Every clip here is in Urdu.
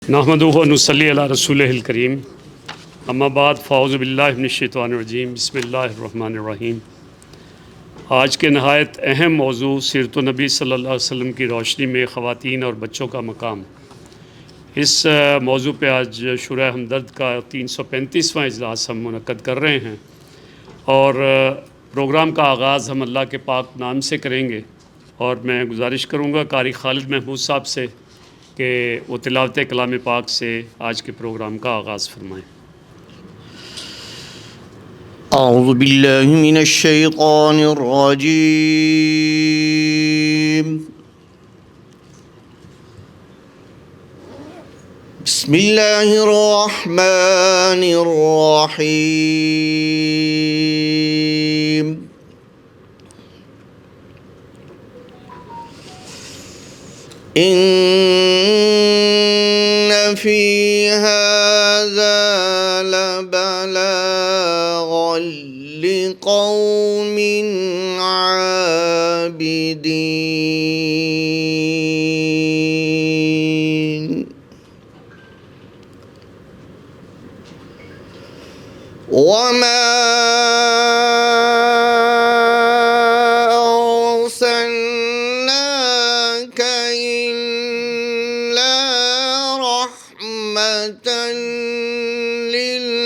نحمدہ و نصلی علی رسولہ الکریم اما بعد فاعوذ باللہ من الشیطان الرجیم بسم اللہ الرحمن الرحیم۔ آج کے نہایت اہم موضوع سیرت النبی صلی اللہ علیہ وسلم کی روشنی میں خواتین اور بچوں کا مقام، اس موضوع پہ آج شورا ہمدرد کا 335واں اجلاس ہم منعقد کر رہے ہیں، اور پروگرام کا آغاز ہم اللہ کے پاک نام سے کریں گے، اور میں گزارش کروں گا قاری خالد محمود صاحب سے کہ وہ تلاوت کلام پاک سے آج کے پروگرام کا آغاز فرمائیں۔ اعوذ باللہ من الشیطان الرجیم، بسم اللہ الرحمن الرحیم۔ ان فی ھذا لبلاغا لقوم عابدین، وما أرسلناك إلا رحمة للعالمين۔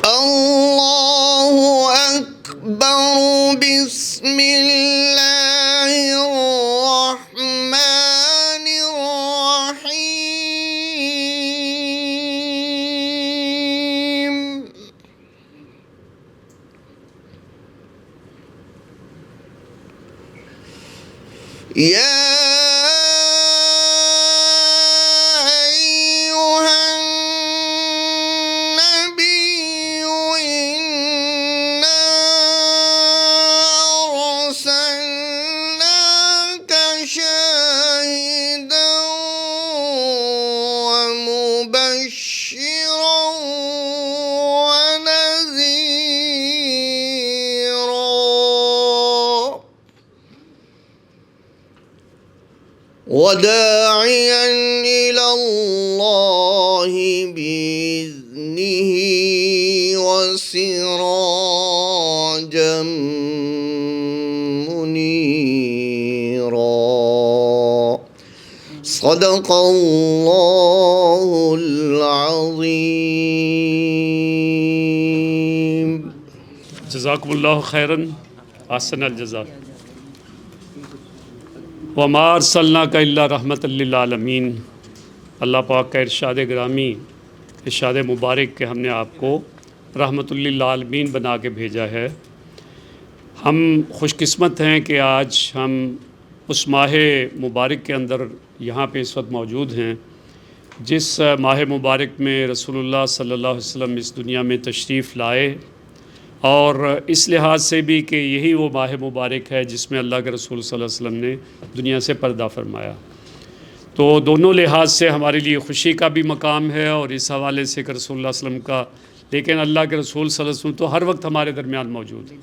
اللہ اکبر، بسم اللہ الرحمن الرحیم۔ یا وداعيا إلى الله بإذنه وسراجا منيرا، صدق الله العظيم۔ جزاکم اللہ خیراً، احسن الجزاء۔ وما ارسلناک الا رحمۃ للعالمین۔ اللہ پاک کا ارشاد گرامی، ارشاد مبارک کہ ہم نے آپ کو رحمۃ للعالمین بنا کے بھیجا ہے۔ ہم خوش قسمت ہیں کہ آج ہم اس ماہ مبارک کے اندر یہاں پہ اس وقت موجود ہیں، جس ماہ مبارک میں رسول اللہ صلی اللہ علیہ وسلم اس دنیا میں تشریف لائے، اور اس لحاظ سے بھی کہ یہی وہ ماہ مبارک ہے جس میں اللہ کے رسول صلی اللہ علیہ وسلم نے دنیا سے پردہ فرمایا۔ تو دونوں لحاظ سے ہمارے لیے خوشی کا بھی مقام ہے، اور اس حوالے سے کہ رسول اللہ علیہ وسلم کا، لیکن اللہ کے رسول صلی اللہ علیہ وسلم تو ہر وقت ہمارے درمیان موجود ہیں۔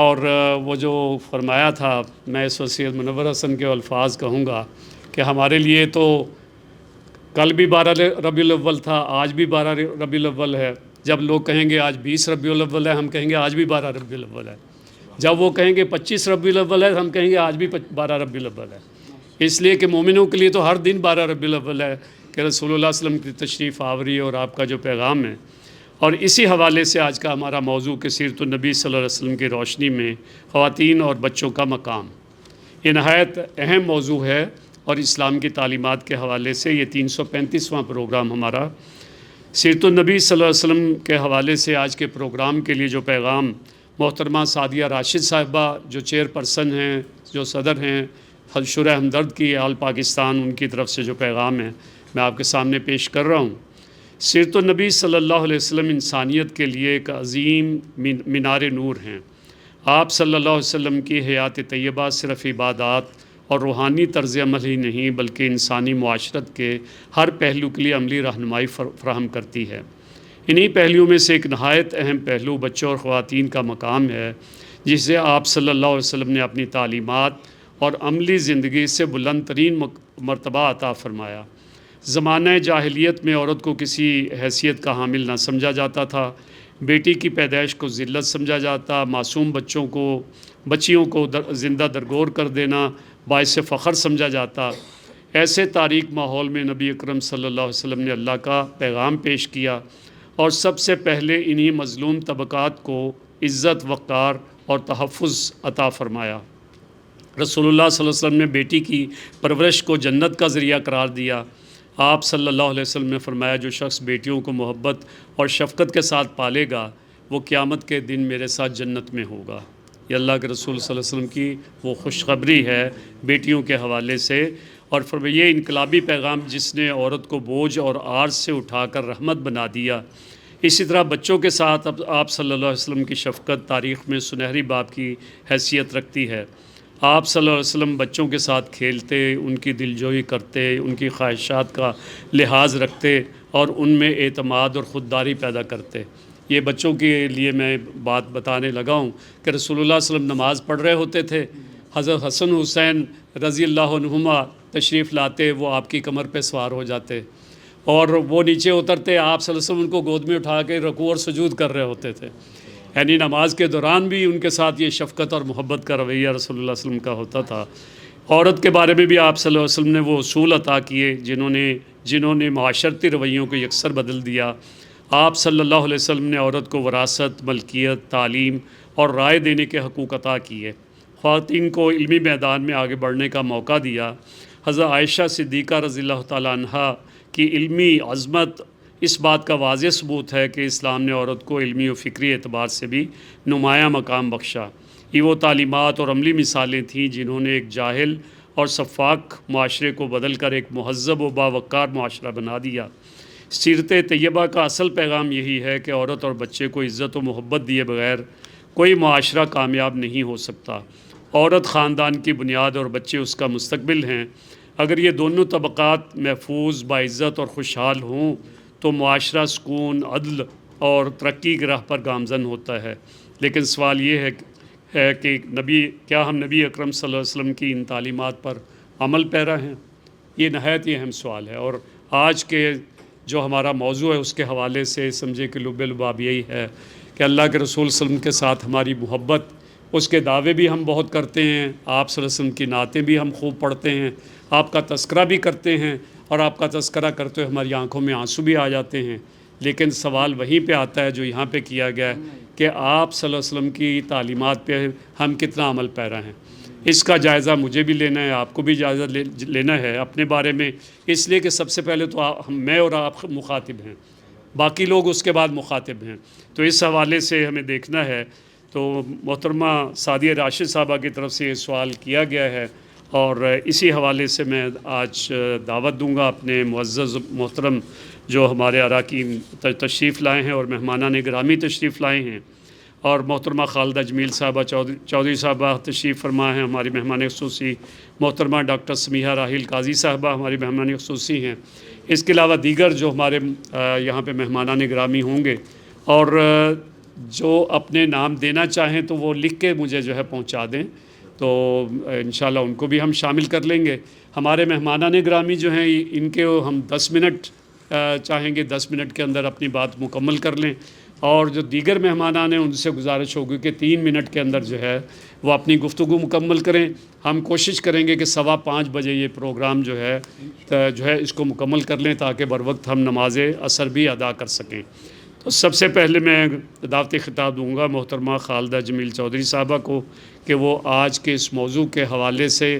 اور وہ جو فرمایا تھا، میں اس وقت سید منور حسن کے الفاظ کہوں گا کہ ہمارے لیے تو کل بھی 12 ربیع الاول تھا، آج بھی 12 ربیع الاول ہے۔ جب لوگ کہیں گے آج 20 ربیع الاول ہے، ہم کہیں گے آج بھی 12 ربیع الاول ہے۔ جب وہ کہیں گے 25 ربیع الاول ہے، ہم کہیں گے آج بھی 12 ربیع الاول ہے۔ اس لیے کہ مومنوں کے لیے تو ہر دن 12 ربیع الاول ہے کہ رسول اللہ صلی اللہ علیہ وسلم کی تشریف آوری اور آپ کا جو پیغام ہے۔ اور اسی حوالے سے آج کا ہمارا موضوع کہ سیرت النبی صلی اللہ علیہ وسلم کی روشنی میں خواتین اور بچوں کا مقام، یہ نہایت اہم موضوع ہے، اور اسلام کی تعلیمات کے حوالے سے یہ 335واں پروگرام ہمارا سیرت النبی صلی اللہ علیہ وسلم کے حوالے سے آج کے پروگرام کے لیے جو پیغام محترمہ سعدیہ راشد صاحبہ جو چیئر پرسن ہیں، جو صدر ہیں شورا ہمدرد کی آل پاکستان، ان کی طرف سے جو پیغام ہے میں آپ کے سامنے پیش کر رہا ہوں۔ سیرت النبی صلی اللہ علیہ وسلم انسانیت کے لیے ایک عظیم مینار نور ہیں۔ آپ صلی اللہ علیہ وسلم کی حیات طیبہ صرف عبادات اور روحانی طرز عمل ہی نہیں بلکہ انسانی معاشرت کے ہر پہلو کے لیے عملی رہنمائی فراہم کرتی ہے۔ انہی پہلوؤں میں سے ایک نہایت اہم پہلو بچوں اور خواتین کا مقام ہے، جسے آپ صلی اللہ علیہ وسلم نے اپنی تعلیمات اور عملی زندگی سے بلند ترین مرتبہ عطا فرمایا۔ زمانہ جاہلیت میں عورت کو کسی حیثیت کا حامل نہ سمجھا جاتا تھا، بیٹی کی پیدائش کو ذلت سمجھا جاتا، معصوم بچیوں کو زندہ درگور کر دینا باعث فخر سمجھا جاتا۔ ایسے تاریک ماحول میں نبی اکرم صلی اللہ علیہ وسلم نے اللہ کا پیغام پیش کیا اور سب سے پہلے انہی مظلوم طبقات کو عزت، وقار اور تحفظ عطا فرمایا۔ رسول اللہ صلی اللہ علیہ وسلم نے بیٹی کی پرورش کو جنت کا ذریعہ قرار دیا۔ آپ صلی اللہ علیہ وسلم نے فرمایا، جو شخص بیٹیوں کو محبت اور شفقت کے ساتھ پالے گا وہ قیامت کے دن میرے ساتھ جنت میں ہوگا۔ یہ اللہ کے رسول صلی اللہ علیہ وسلم کی وہ خوشخبری ہے بیٹیوں کے حوالے سے، اور فرمایا یہ انقلابی پیغام جس نے عورت کو بوجھ اور عار سے اٹھا کر رحمت بنا دیا۔ اسی طرح بچوں کے ساتھ اب آپ صلی اللہ علیہ وسلم کی شفقت تاریخ میں سنہری باب کی حیثیت رکھتی ہے۔ آپ صلی اللہ علیہ وسلم بچوں کے ساتھ کھیلتے، ان کی دلجوئی کرتے، ان کی خواہشات کا لحاظ رکھتے اور ان میں اعتماد اور خودداری پیدا کرتے۔ یہ بچوں کے لیے میں بات بتانے لگا ہوں کہ رسول اللہ صلی اللہ علیہ وسلم نماز پڑھ رہے ہوتے تھے، حضرت حسن حسین رضی اللہ عنہما تشریف لاتے، وہ آپ کی کمر پہ سوار ہو جاتے اور وہ نیچے اترتے، آپ صلی اللہ علیہ وسلم ان کو گود میں اٹھا کے رکوع اور سجود کر رہے ہوتے تھے۔ یعنی نماز کے دوران بھی ان کے ساتھ یہ شفقت اور محبت کا رویہ رسول اللہ صلی اللہ علیہ وسلم کا ہوتا تھا۔ عورت کے بارے میں بھی آپ صلی اللہ علیہ وسلم نے وہ اصول عطا کیے جنہوں نے معاشرتی رویوں کو یکسر بدل دیا۔ آپ صلی اللہ علیہ وسلم نے عورت کو وراثت، ملکیت، تعلیم اور رائے دینے کے حقوق عطا کیے، خواتین کو علمی میدان میں آگے بڑھنے کا موقع دیا۔ حضرت عائشہ صدیقہ رضی اللہ تعالیٰ عنہا کی علمی عظمت اس بات کا واضح ثبوت ہے کہ اسلام نے عورت کو علمی و فکری اعتبار سے بھی نمایاں مقام بخشا۔ یہ وہ تعلیمات اور عملی مثالیں تھیں جنہوں نے ایک جاہل اور شفاق معاشرے کو بدل کر ایک مہذب و باوقار معاشرہ بنا دیا۔ سیرت طیبہ کا اصل پیغام یہی ہے کہ عورت اور بچے کو عزت و محبت دیے بغیر کوئی معاشرہ کامیاب نہیں ہو سکتا۔ عورت خاندان کی بنیاد اور بچے اس کا مستقبل ہیں۔ اگر یہ دونوں طبقات محفوظ، باعزت اور خوشحال ہوں تو معاشرہ سکون، عدل اور ترقی کی راہ پر گامزن ہوتا ہے۔ لیکن سوال یہ ہے کہ کیا ہم نبی اکرم صلی اللہ علیہ وسلم کی ان تعلیمات پر عمل پیرا ہیں؟ یہ نہایت ہی اہم سوال ہے، اور آج کے جو ہمارا موضوع ہے اس کے حوالے سے سمجھے کہ لب لباب یہی ہے کہ اللہ کے رسول صلی اللہ علیہ وسلم کے ساتھ ہماری محبت، اس کے دعوے بھی ہم بہت کرتے ہیں، آپ صلی اللہ علیہ وسلم کی نعتیں بھی ہم خوب پڑھتے ہیں، آپ کا تذکرہ بھی کرتے ہیں، اور آپ کا تذکرہ کرتے ہوئے ہماری آنکھوں میں آنسو بھی آ جاتے ہیں۔ لیکن سوال وہیں پہ آتا ہے جو یہاں پہ کیا گیا ہے کہ آپ صلی اللہ علیہ وسلم کی تعلیمات پہ ہم کتنا عمل پیرا ہیں۔ اس کا جائزہ مجھے بھی لینا ہے، آپ کو بھی جائزہ لینا ہے اپنے بارے میں، اس لیے کہ سب سے پہلے تو میں اور آپ مخاطب ہیں، باقی لوگ اس کے بعد مخاطب ہیں۔ تو اس حوالے سے ہمیں دیکھنا ہے۔ تو محترمہ سعدیہ راشد صاحبہ کی طرف سے یہ سوال کیا گیا ہے، اور اسی حوالے سے میں آج دعوت دوں گا اپنے معزز محترم جو ہمارے اراکین تشریف لائے ہیں اور مہمانان گرامی تشریف لائے ہیں، اور محترمہ خالدہ جمیل صاحبہ چودھری صاحبہ تشریف فرما ہیں، ہماری مہمان خصوصی، محترمہ ڈاکٹر سمیحہ راحیل قاضی صاحبہ ہماری مہمان خصوصی ہیں۔ اس کے علاوہ دیگر جو ہمارے یہاں پہ مہمانان گرامی ہوں گے، اور جو اپنے نام دینا چاہیں تو وہ لکھ کے مجھے جو ہے پہنچا دیں، تو انشاءاللہ ان کو بھی ہم شامل کر لیں گے۔ ہمارے مہمانان گرامی جو ہیں ان کے ہم 10 منٹ چاہیں گے، 10 منٹ کے اندر اپنی بات مکمل کر لیں، اور جو دیگر مہمانان ہیں ان سے گزارش ہوگی کہ 3 منٹ کے اندر جو ہے وہ اپنی گفتگو مکمل کریں۔ ہم کوشش کریں گے کہ 4:15 بجے یہ پروگرام جو ہے اس کو مکمل کر لیں تاکہ بروقت ہم نماز عصر بھی ادا کر سکیں۔ تو سب سے پہلے میں دعوتی خطاب دوں گا محترمہ خالدہ جمیل چودھری صاحبہ کو کہ وہ آج کے اس موضوع کے حوالے سے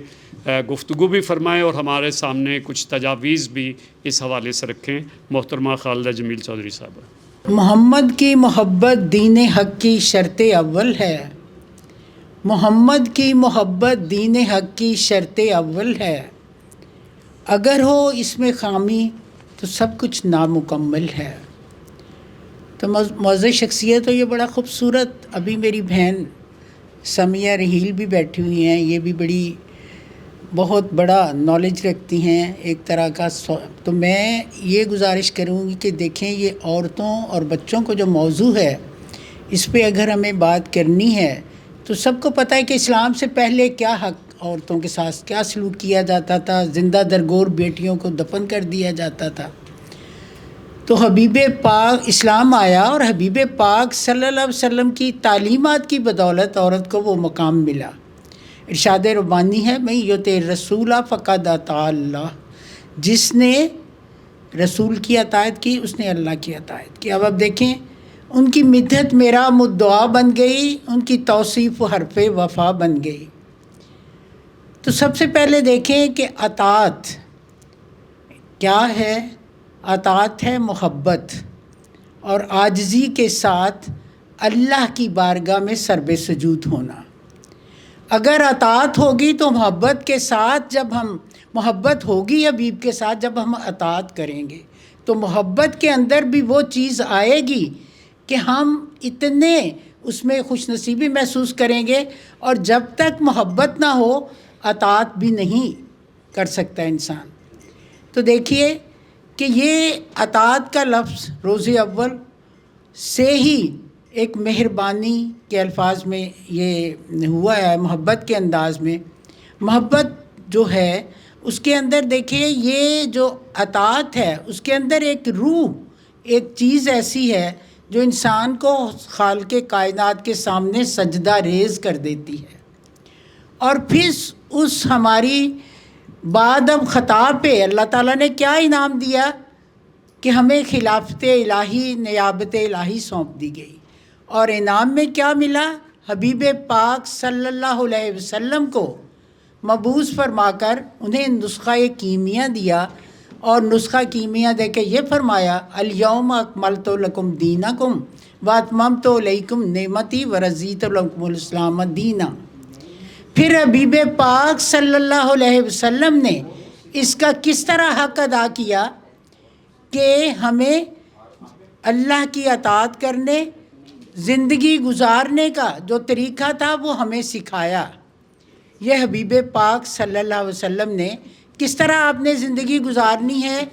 گفتگو بھی فرمائیں اور ہمارے سامنے کچھ تجاویز بھی اس حوالے سے رکھیں۔ محترمہ خالدہ جمیل چودھری صاحبہ۔ محمد کی محبت دین حق کی شرط اول ہے، محمد کی محبت دین حق کی شرط اول ہے، اگر ہو اس میں خامی تو سب کچھ نامکمل ہے۔ تو معزز شخصیت تو یہ بڑا خوبصورت، ابھی میری بہن سمیہ رحیل بھی بیٹھی ہوئی ہیں، یہ بھی بڑی بہت بڑا نالج رکھتی ہیں ایک طرح کا. تو میں یہ گزارش کروں گی کہ دیکھیں یہ عورتوں اور بچوں کو جو موضوع ہے اس پہ اگر ہمیں بات کرنی ہے تو سب کو پتہ ہے کہ اسلام سے پہلے کیا حق عورتوں کے ساتھ کیا سلوک کیا جاتا تھا. زندہ درگور بیٹیوں کو دفن کر دیا جاتا تھا. تو حبیب پاک اسلام آیا اور حبیب پاک صلی اللہ علیہ وسلم کی تعلیمات کی بدولت عورت کو وہ مقام ملا. ارشاد ربانی ہے میں یطع رسول فقد اطاع اللہ. جس نے رسول کی اطاعت کی اس نے اللہ کی اطاعت کی. اب دیکھیں ان کی مدحت میرا مدعا بن گئی, ان کی توصیف حرف وفا بن گئی. تو سب سے پہلے دیکھیں کہ اطاعت کیا ہے. اطاعت ہے محبت اور عاجزی کے ساتھ اللہ کی بارگاہ میں سربِ سجود ہونا. اگر اطاعت ہوگی تو محبت کے ساتھ جب ہم محبت ہوگی حبیب کے ساتھ جب ہم اطاعت کریں گے تو محبت کے اندر بھی وہ چیز آئے گی کہ ہم اتنے اس میں خوش نصیبی محسوس کریں گے. اور جب تک محبت نہ ہو اطاعت بھی نہیں کر سکتا انسان. تو دیکھیے کہ یہ اطاعت کا لفظ روز اول سے ہی ایک مہربانی کے الفاظ میں یہ ہوا ہے, محبت کے انداز میں. محبت جو ہے اس کے اندر دیکھیے یہ جو اطاعت ہے اس کے اندر ایک روح ایک چیز ایسی ہے جو انسان کو خالق کائنات کے سامنے سجدہ ریز کر دیتی ہے. اور پھر اس ہماری بعد اب خطا پہ اللہ تعالیٰ نے کیا انعام دیا کہ ہمیں خلافت الہی نیابت الہی سونپ دی گئی. اور انعام میں کیا ملا؟ حبیب پاک صلی اللہ علیہ وسلم کو مبعوث فرما کر انہیں نسخہ کیمیا دیا. اور نسخہ کیمیا دے کے یہ فرمایا الیوم اکملت لکم دینکم واتممت علیکم نعمتی ورضیت لکم الاسلام دینا. پھر حبیب پاک صلی اللہ علیہ وسلم نے اس کا کس طرح حق ادا کیا کہ ہمیں اللہ کی اطاعت کرنے زندگی گزارنے کا جو طریقہ تھا وہ ہمیں سکھایا. یہ حبیب پاک صلی اللہ علیہ وسلم نے کس طرح آپ نے زندگی گزارنی ہے,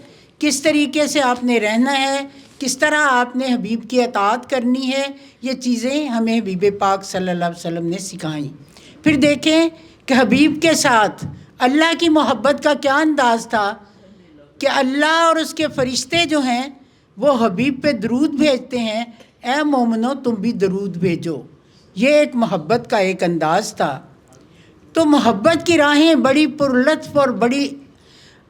کس طریقے سے آپ نے رہنا ہے, کس طرح آپ نے حبیب کی اطاعت کرنی ہے, یہ چیزیں ہمیں حبیب پاک صلی اللہ علیہ وسلم نے سکھائیں. پھر دیکھیں کہ حبیب کے ساتھ اللہ کی محبت کا کیا انداز تھا کہ اللہ اور اس کے فرشتے جو ہیں وہ حبیب پہ درود بھیجتے ہیں, اے مومنو تم بھی درود بھیجو. یہ ایک محبت کا ایک انداز تھا. تو محبت کی راہیں بڑی پرلطف اور بڑی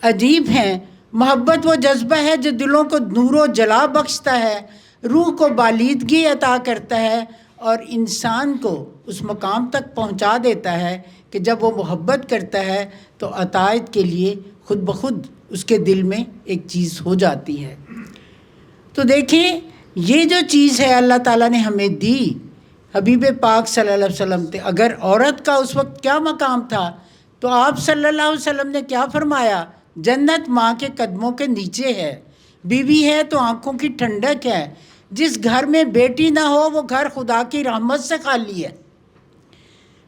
عجیب ہیں. محبت وہ جذبہ ہے جو دلوں کو نور و جلا بخشتا ہے, روح کو بالیدگی عطا کرتا ہے اور انسان کو اس مقام تک پہنچا دیتا ہے کہ جب وہ محبت کرتا ہے تو اطاعت کے لیے خود بخود اس کے دل میں ایک چیز ہو جاتی ہے. تو دیکھیں یہ جو چیز ہے اللہ تعالیٰ نے ہمیں دی حبیب پاک صلی اللہ علیہ وسلم تھے. اگر عورت کا اس وقت کیا مقام تھا تو آپ صلی اللہ علیہ وسلم نے کیا فرمایا, جنت ماں کے قدموں کے نیچے ہے, بیوی ہے تو آنکھوں کی ٹھنڈک ہے. جس گھر میں بیٹی نہ ہو وہ گھر خدا کی رحمت سے خالی ہے.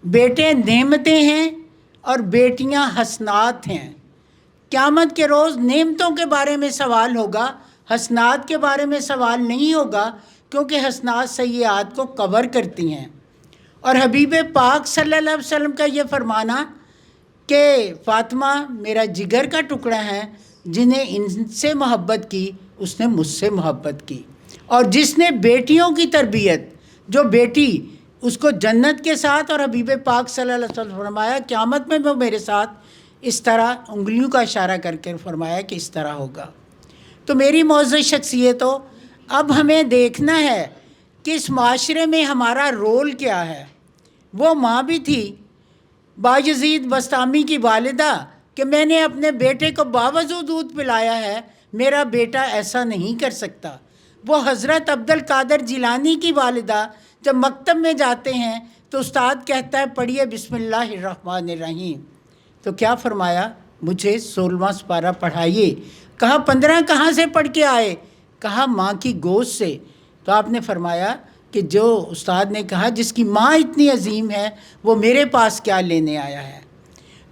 بیٹے نعمتیں ہیں اور بیٹیاں حسنات ہیں. قیامت کے روز نعمتوں کے بارے میں سوال ہوگا, حسنات کے بارے میں سوال نہیں ہوگا, کیونکہ حسنات سیئات کو کور کرتی ہیں. اور حبیب پاک صلی اللہ علیہ وسلم کا یہ فرمانا کہ فاطمہ میرا جگر کا ٹکڑا ہے, جنہیں ان سے محبت کی اس نے مجھ سے محبت کی. اور جس نے بیٹیوں کی تربیت, جو بیٹی اس کو جنت کے ساتھ, اور حبیب پاک صلی اللہ علیہ وسلم فرمایا قیامت میں وہ میرے ساتھ اس طرح انگلیوں کا اشارہ کر کے فرمایا کہ اس طرح ہوگا. تو میری معزز شخصیت ہو, اب ہمیں دیکھنا ہے کہ اس معاشرے میں ہمارا رول کیا ہے. وہ ماں بھی تھی بایزید بسطامی کی والدہ کہ میں نے اپنے بیٹے کو باوضو دودھ پلایا ہے, میرا بیٹا ایسا نہیں کر سکتا. وہ حضرت عبد القادر جیلانی کی والدہ جب مکتب میں جاتے ہیں تو استاد کہتا ہے پڑھیے بسم اللہ الرحمن الرحیم, تو کیا فرمایا مجھے 16واں سپارہ پڑھائیے. کہا 15 کہاں سے پڑھ کے آئے؟ کہا ماں کی گود سے. تو آپ نے فرمایا کہ جو استاد نے کہا جس کی ماں اتنی عظیم ہے وہ میرے پاس کیا لینے آیا ہے.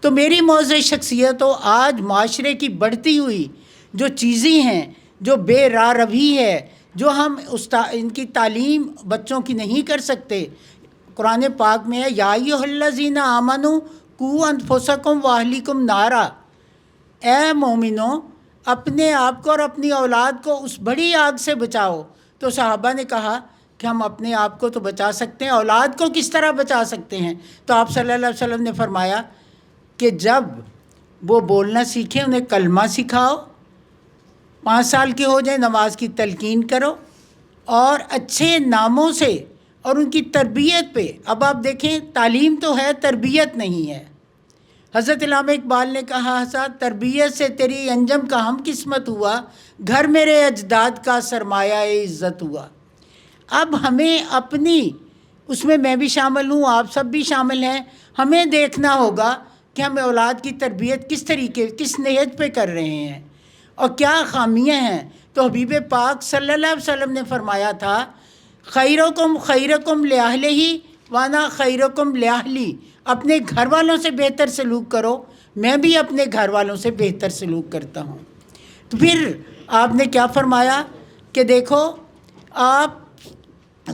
تو میری موضوع شخصیت ہو آج معاشرے کی بڑھتی ہوئی جو چیزیں ہیں، جو بے راہ روی ہے، جو ہم ان کی تعلیم بچوں کی نہیں کر سکتے، قرآن پاک میں ہے یا ایھا الذین آمنوا قوا انفسکم واہلیکم نارا، اے مومنوں اپنے آپ کو اور اپنی اولاد کو اس بڑی آگ سے بچاؤ۔ تو صحابہ نے کہا کہ ہم اپنے آپ کو تو بچا سکتے ہیں، اولاد کو کس طرح بچا سکتے ہیں؟ تو آپ صلی اللہ علیہ وسلم نے فرمایا کہ جب وہ بولنا سیکھیں انہیں کلمہ سکھاؤ، 5 سال کے ہو جائیں نماز کی تلقین کرو، اور اچھے ناموں سے اور ان کی تربیت پہ۔ اب آپ دیکھیں تعلیم تو ہے، تربیت نہیں ہے۔ حضرت علامہ اقبال نے کہا حضرت تربیت سے تیری انجم کا ہم قسمت ہوا، گھر میرے اجداد کا سرمایہ عزت ہوا۔ اب ہمیں اپنی، اس میں بھی شامل ہوں، آپ سب بھی شامل ہیں، ہمیں دیکھنا ہوگا کہ ہم اولاد کی تربیت کس طریقے، کس نہج پہ کر رہے ہیں اور کیا خامیاں ہیں۔ تو حبیب پاک صلی اللہ علیہ وسلم نے فرمایا تھا خیرکم خیرکم لأہلہ وانا خیرکم لأہلی، اپنے گھر والوں سے بہتر سلوک کرو، میں بھی اپنے گھر والوں سے بہتر سلوک کرتا ہوں۔ تو پھر آپ نے کیا فرمایا کہ دیکھو آپ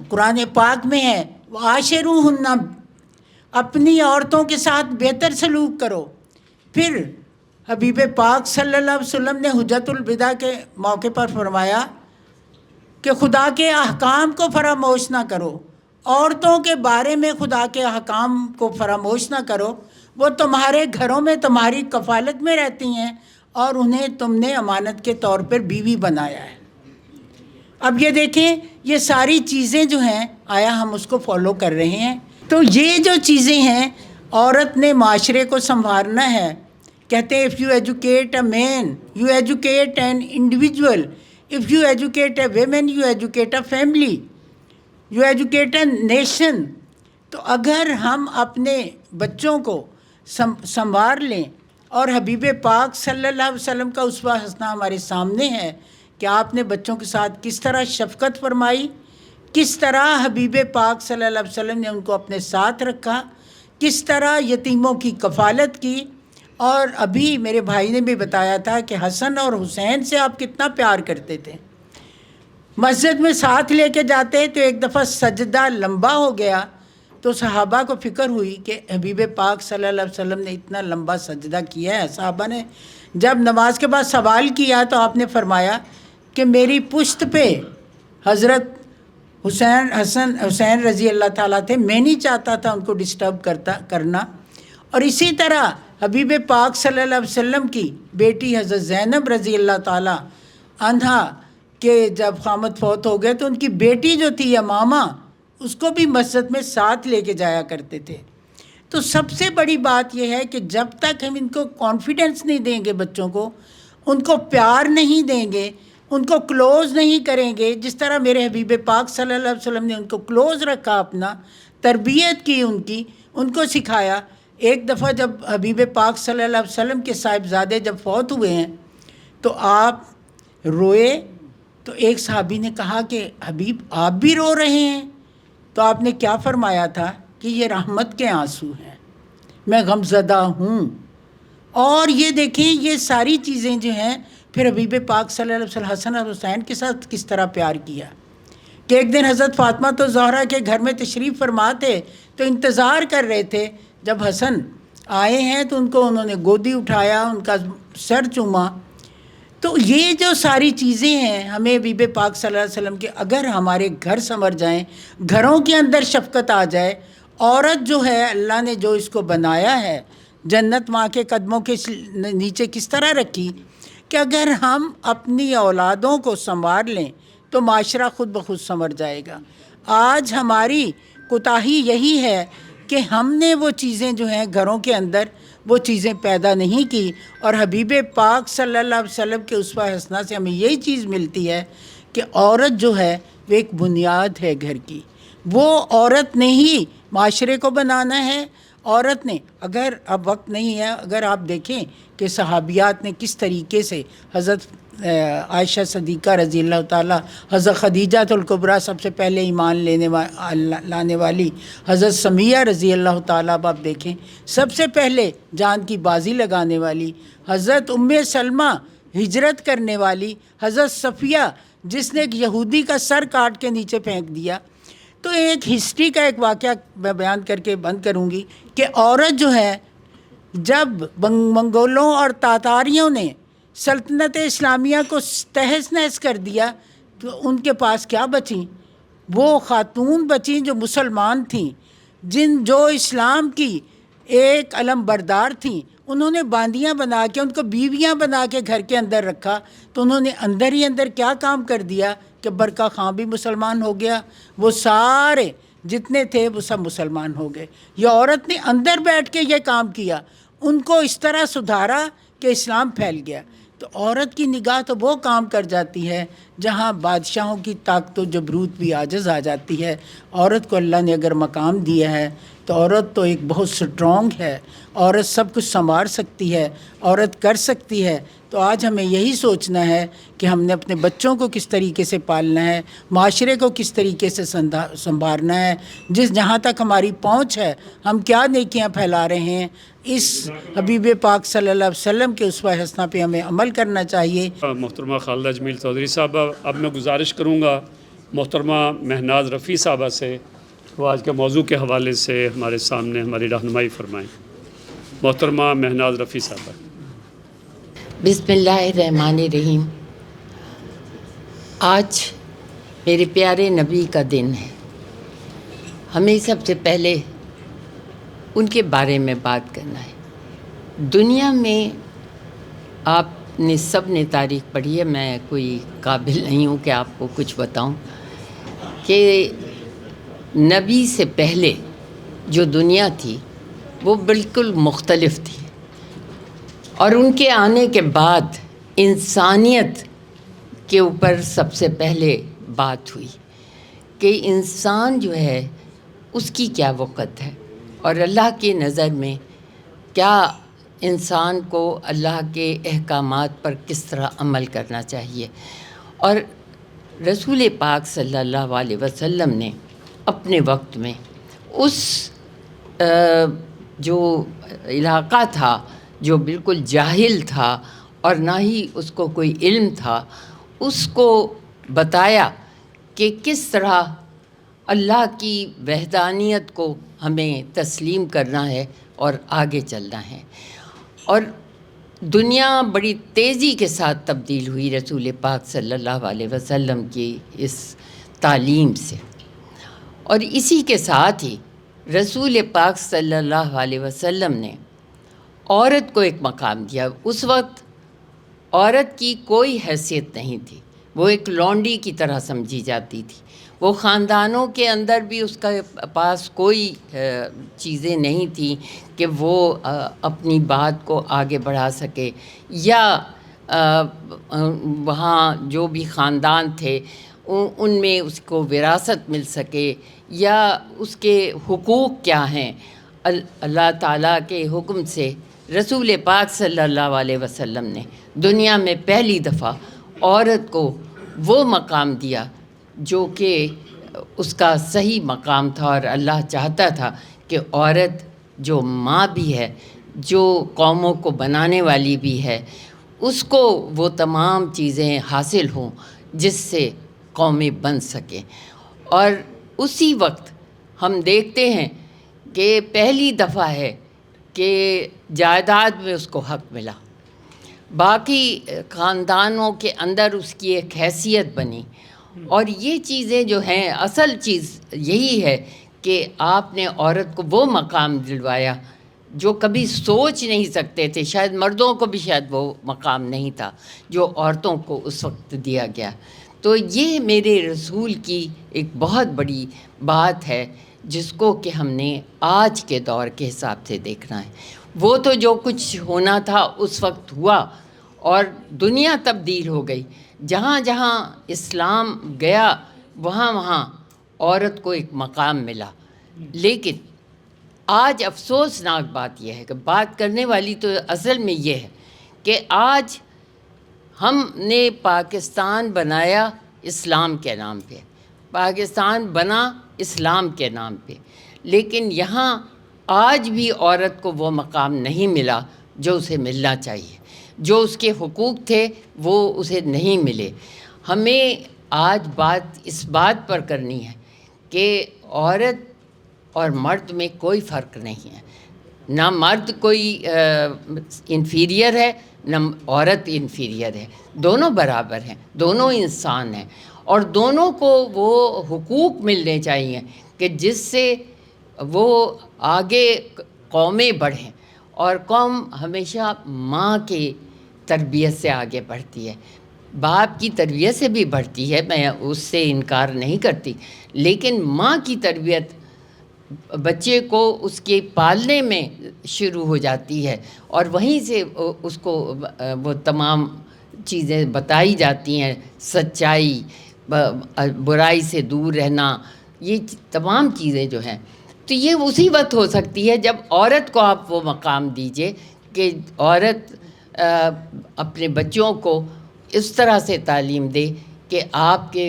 قرآن پاک میں ہے وعاشروہن، اپنی عورتوں کے ساتھ بہتر سلوک کرو۔ پھر حبیب پاک صلی اللہ علیہ وسلم نے حجۃ الوداع کے موقع پر فرمایا کہ خدا کے احکام کو فراموش نہ کرو، عورتوں کے بارے میں خدا کے احکام کو فراموش نہ کرو، وہ تمہارے گھروں میں تمہاری کفالت میں رہتی ہیں اور انہیں تم نے امانت کے طور پر بیوی بنایا ہے۔ اب یہ دیکھیں یہ ساری چیزیں جو ہیں آیا ہم اس کو فالو کر رہے ہیں؟ تو یہ جو چیزیں ہیں عورت نے معاشرے کو سنوارنا ہے۔ کہتے ہیں if you educate a man you educate an individual, if you educate a woman you educate a family, you educate a nation۔ تو اگر ہم اپنے بچوں کو سنوار لیں، اور حبیب پاک صلی اللہ علیہ وسلم کا اسوہ حسنہ ہمارے سامنے ہے کہ آپ نے بچوں کے ساتھ کس طرح شفقت فرمائی، کس طرح حبیب پاک صلی اللہ علیہ وسلم نے ان کو اپنے ساتھ رکھا، کس طرح یتیموں کی کفالت کی۔ اور ابھی میرے بھائی نے بھی بتایا تھا کہ حسن اور حسین سے آپ کتنا پیار کرتے تھے، مسجد میں ساتھ لے کے جاتے تو ایک دفعہ سجدہ لمبا ہو گیا تو صحابہ کو فکر ہوئی کہ حبیب پاک صلی اللہ علیہ وسلم نے اتنا لمبا سجدہ کیا ہے۔ صحابہ نے جب نماز کے بعد سوال کیا تو آپ نے فرمایا کہ میری پشت پہ حضرت حسین رضی اللہ تعالیٰ تھے، میں نہیں چاہتا تھا ان کو ڈسٹرب کرنا۔ اور اسی طرح حبیب پاک صلی اللہ علیہ وسلم کی بیٹی حضرت زینب رضی اللہ تعالیٰ عنہا کہ جب خامد فوت ہو گئے تو ان کی بیٹی جو تھی یمامہ، اس کو بھی مسجد میں ساتھ لے کے جایا کرتے تھے۔ تو سب سے بڑی بات یہ ہے کہ جب تک ہم ان کو کانفیڈنس نہیں دیں گے، بچوں کو ان کو پیار نہیں دیں گے، ان کو کلوز نہیں کریں گے، جس طرح میرے حبیب پاک صلی اللہ علیہ وسلم نے ان کو کلوز رکھا، اپنا تربیت کی، ان کی ان کو سکھایا۔ ایک دفعہ جب حبیب پاک صلی اللہ علیہ وسلم کے صاحبزادے جب فوت ہوئے ہیں تو آپ روئے، تو ایک صحابی نے کہا کہ حبیب آپ بھی رو رہے ہیں؟ تو آپ نے کیا فرمایا تھا کہ یہ رحمت کے آنسو ہیں، میں غمزدہ ہوں۔ اور یہ دیکھیں یہ ساری چیزیں جو ہیں، پھر حبیب پاک صلی اللہ علیہ وسلم حسن اور حسین کے ساتھ کس طرح پیار کیا کہ ایک دن حضرت فاطمہ تو زہرا کے گھر میں تشریف فرما تھے تو انتظار کر رہے تھے، جب حسن آئے ہیں تو ان کو انہوں نے گودی اٹھایا، ان کا سر چوما۔ تو یہ جو ساری چیزیں ہیں ہمیں حبیب پاک صلی اللہ علیہ وسلم کے، اگر ہمارے گھر سنور جائیں، گھروں کے اندر شفقت آ جائے، عورت جو ہے اللہ نے جو اس کو بنایا ہے، جنت ماں کے قدموں کے نیچے کس طرح رکھی، کہ اگر ہم اپنی اولادوں کو سنوار لیں تو معاشرہ خود بخود سنور جائے گا۔ آج ہماری کوتاہی یہی ہے کہ ہم نے وہ چیزیں جو ہیں گھروں کے اندر وہ چیزیں پیدا نہیں کی، اور حبیب پاک صلی اللہ علیہ وسلم کے اسوہ حسنہ سے ہمیں یہی چیز ملتی ہے کہ عورت جو ہے وہ ایک بنیاد ہے گھر کی، وہ عورت نے ہی معاشرے کو بنانا ہے، عورت نے، اگر اب وقت نہیں ہے، اگر آپ دیکھیں کہ صحابیات نے کس طریقے سے حضرت عائشہ صدیقہ رضی اللہ تعالیٰ، حضرت خدیجہ الکبریٰ سب سے پہلے ایمان لانے والی، حضرت سمیہ رضی اللہ تعالیٰ، اب آپ دیکھیں سب سے پہلے جان کی بازی لگانے والی، حضرت ام سلمہ ہجرت کرنے والی، حضرت صفیہ جس نے ایک یہودی کا سر کاٹ کے نیچے پھینک دیا۔ تو ایک ہسٹری کا ایک واقعہ میں بیان کر کے بند کروں گی کہ عورت جو ہے، جب منگولوں اور تاتاریوں نے سلطنت اسلامیہ کو تہس نہس کر دیا تو ان کے پاس کیا بچیں؟ وہ خاتون بچیں جو مسلمان تھیں، جو اسلام کی ایک علم بردار تھیں۔ انہوں نے باندیاں بنا کے، ان کو بیویاں بنا کے گھر کے اندر رکھا، تو انہوں نے اندر ہی اندر کیا کام کر دیا کہ برقع خاں بھی مسلمان ہو گیا، وہ سارے جتنے تھے وہ سب مسلمان ہو گئے۔ یہ عورت نے اندر بیٹھ کے یہ کام کیا، ان کو اس طرح سدھارا کہ اسلام پھیل گیا۔ تو عورت کی نگاہ تو وہ کام کر جاتی ہے جہاں بادشاہوں کی طاقت و جبروت بھی عاجز آ جاتی ہے۔ عورت کو اللہ نے اگر مقام دیا ہے تو عورت تو ایک بہت سٹرونگ ہے، عورت سب کچھ سنبھال سکتی ہے، عورت کر سکتی ہے۔ تو آج ہمیں یہی سوچنا ہے کہ ہم نے اپنے بچوں کو کس طریقے سے پالنا ہے، معاشرے کو کس طریقے سے سنبھالنا ہے، جہاں تک ہماری پہنچ ہے ہم کیا نیکیاں پھیلا رہے ہیں، اس حبیب پاک صلی اللہ علیہ وسلم کے اسوہ حسنہ پہ ہمیں عمل کرنا چاہیے۔ محترمہ خالدہ جمیل چودھری صاحبہ، اب میں گزارش کروں گا محترمہ مہناز رفیع صاحبہ سے وہ آج کے موضوع کے حوالے سے ہمارے سامنے ہماری رہنمائی فرمائیں۔ محترمہ مہناز رفیع صاحبہ۔ بسم اللہ الرحمن الرحیم۔ آج میرے پیارے نبی کا دن ہے، ہمیں سب سے پہلے ان کے بارے میں بات کرنا ہے۔ دنیا میں آپ نے سب نے تاریخ پڑھی ہے، میں کوئی قابل نہیں ہوں کہ آپ کو کچھ بتاؤں، کہ نبی سے پہلے جو دنیا تھی وہ بالکل مختلف تھی، اور ان کے آنے کے بعد انسانیت کے اوپر سب سے پہلے بات ہوئی کہ انسان جو ہے اس کی کیا وقت ہے، اور اللہ کی نظر میں کیا انسان کو اللہ کے احکامات پر کس طرح عمل کرنا چاہیے۔ اور رسول پاک صلی اللہ علیہ وسلم نے اپنے وقت میں اس جو علاقہ تھا جو بالکل جاہل تھا اور نہ ہی اس کو کوئی علم تھا، اس کو بتایا کہ کس طرح اللہ کی وحدانیت کو ہمیں تسلیم کرنا ہے اور آگے چلنا ہے۔ اور دنیا بڑی تیزی کے ساتھ تبدیل ہوئی رسول پاک صلی اللہ علیہ وسلم کی اس تعلیم سے، اور اسی کے ساتھ ہی رسول پاک صلی اللہ علیہ وسلم نے عورت کو ایک مقام دیا۔ اس وقت عورت کی کوئی حیثیت نہیں تھی، وہ ایک لونڈی کی طرح سمجھی جاتی تھی، وہ خاندانوں کے اندر بھی اس کا پاس کوئی چیزیں نہیں تھیں کہ وہ اپنی بات کو آگے بڑھا سکے، یا وہاں جو بھی خاندان تھے ان میں اس کو وراثت مل سکے، یا اس کے حقوق کیا ہیں۔ اللہ تعالیٰ کے حکم سے رسول پاک صلی اللہ علیہ وسلم نے دنیا میں پہلی دفعہ عورت کو وہ مقام دیا جو کہ اس کا صحیح مقام تھا، اور اللہ چاہتا تھا کہ عورت جو ماں بھی ہے، جو قوموں کو بنانے والی بھی ہے، اس کو وہ تمام چیزیں حاصل ہوں جس سے قومیں بن سکیں۔ اور اسی وقت ہم دیکھتے ہیں کہ پہلی دفعہ ہے کہ جائیداد میں اس کو حق ملا، باقی خاندانوں کے اندر اس کی ایک حیثیت بنی۔ اور یہ چیزیں جو ہیں، اصل چیز یہی ہے کہ آپ نے عورت کو وہ مقام دلوایا جو کبھی سوچ نہیں سکتے تھے، شاید مردوں کو بھی شاید وہ مقام نہیں تھا جو عورتوں کو اس وقت دیا گیا۔ تو یہ میرے رسول کی ایک بہت بڑی بات ہے جس کو کہ ہم نے آج کے دور کے حساب سے دیکھنا ہے۔ وہ تو جو کچھ ہونا تھا اس وقت ہوا، اور دنیا تبدیل ہو گئی، جہاں جہاں اسلام گیا وہاں وہاں عورت کو ایک مقام ملا۔ لیکن آج افسوسناک بات یہ ہے کہ بات کرنے والی تو اصل میں یہ ہے کہ آج ہم نے پاکستان بنایا اسلام کے نام پہ، پاکستان بنا اسلام کے نام پہ، لیکن یہاں آج بھی عورت کو وہ مقام نہیں ملا جو اسے ملنا چاہیے، جو اس کے حقوق تھے وہ اسے نہیں ملے۔ ہمیں آج بات اس بات پر کرنی ہے کہ عورت اور مرد میں کوئی فرق نہیں ہے، نہ مرد کوئی انفیریئر ہے نہ عورت انفیریئر ہے، دونوں برابر ہیں، دونوں انسان ہیں، اور دونوں کو وہ حقوق ملنے چاہیے کہ جس سے وہ آگے قومیں بڑھیں، اور قوم ہمیشہ ماں کی تربیت سے آگے بڑھتی ہے، باپ کی تربیت سے بھی بڑھتی ہے، میں اس سے انکار نہیں کرتی، لیکن ماں کی تربیت بچے کو اس کے پالنے میں شروع ہو جاتی ہے، اور وہیں سے اس کو وہ تمام چیزیں بتائی جاتی ہیں، سچائی، برائی سے دور رہنا، یہ تمام چیزیں جو ہیں، تو یہ اسی وقت ہو سکتی ہے جب عورت کو آپ وہ مقام دیجئے کہ عورت اپنے بچوں کو اس طرح سے تعلیم دے کہ آپ کے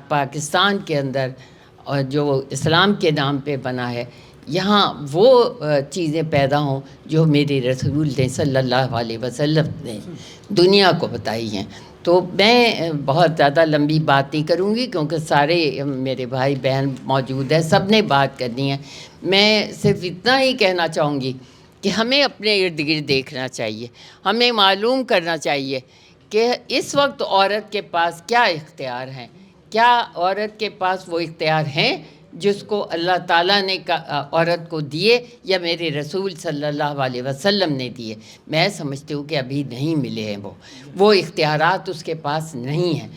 پاکستان کے اندر اور جو اسلام کے نام پہ بنا ہے، یہاں وہ چیزیں پیدا ہوں جو میرے رسول نے صلی اللہ علیہ وسلم نے دنیا کو بتائی ہیں۔ تو میں بہت زیادہ لمبی بات نہیں کروں گی کیونکہ سارے میرے بھائی بہن موجود ہیں، سب نے بات کرنی ہے۔ میں صرف اتنا ہی کہنا چاہوں گی کہ ہمیں اپنے ارد گرد دیکھنا چاہیے، ہمیں معلوم کرنا چاہیے کہ اس وقت عورت کے پاس کیا اختیار ہیں، کیا عورت کے پاس وہ اختیار ہیں جس کو اللہ تعالیٰ نے عورت کو دیے یا میرے رسول صلی اللہ علیہ وسلم نے دیے؟ میں سمجھتی ہوں کہ ابھی نہیں ملے ہیں وہ اختیارات اس کے پاس نہیں ہیں۔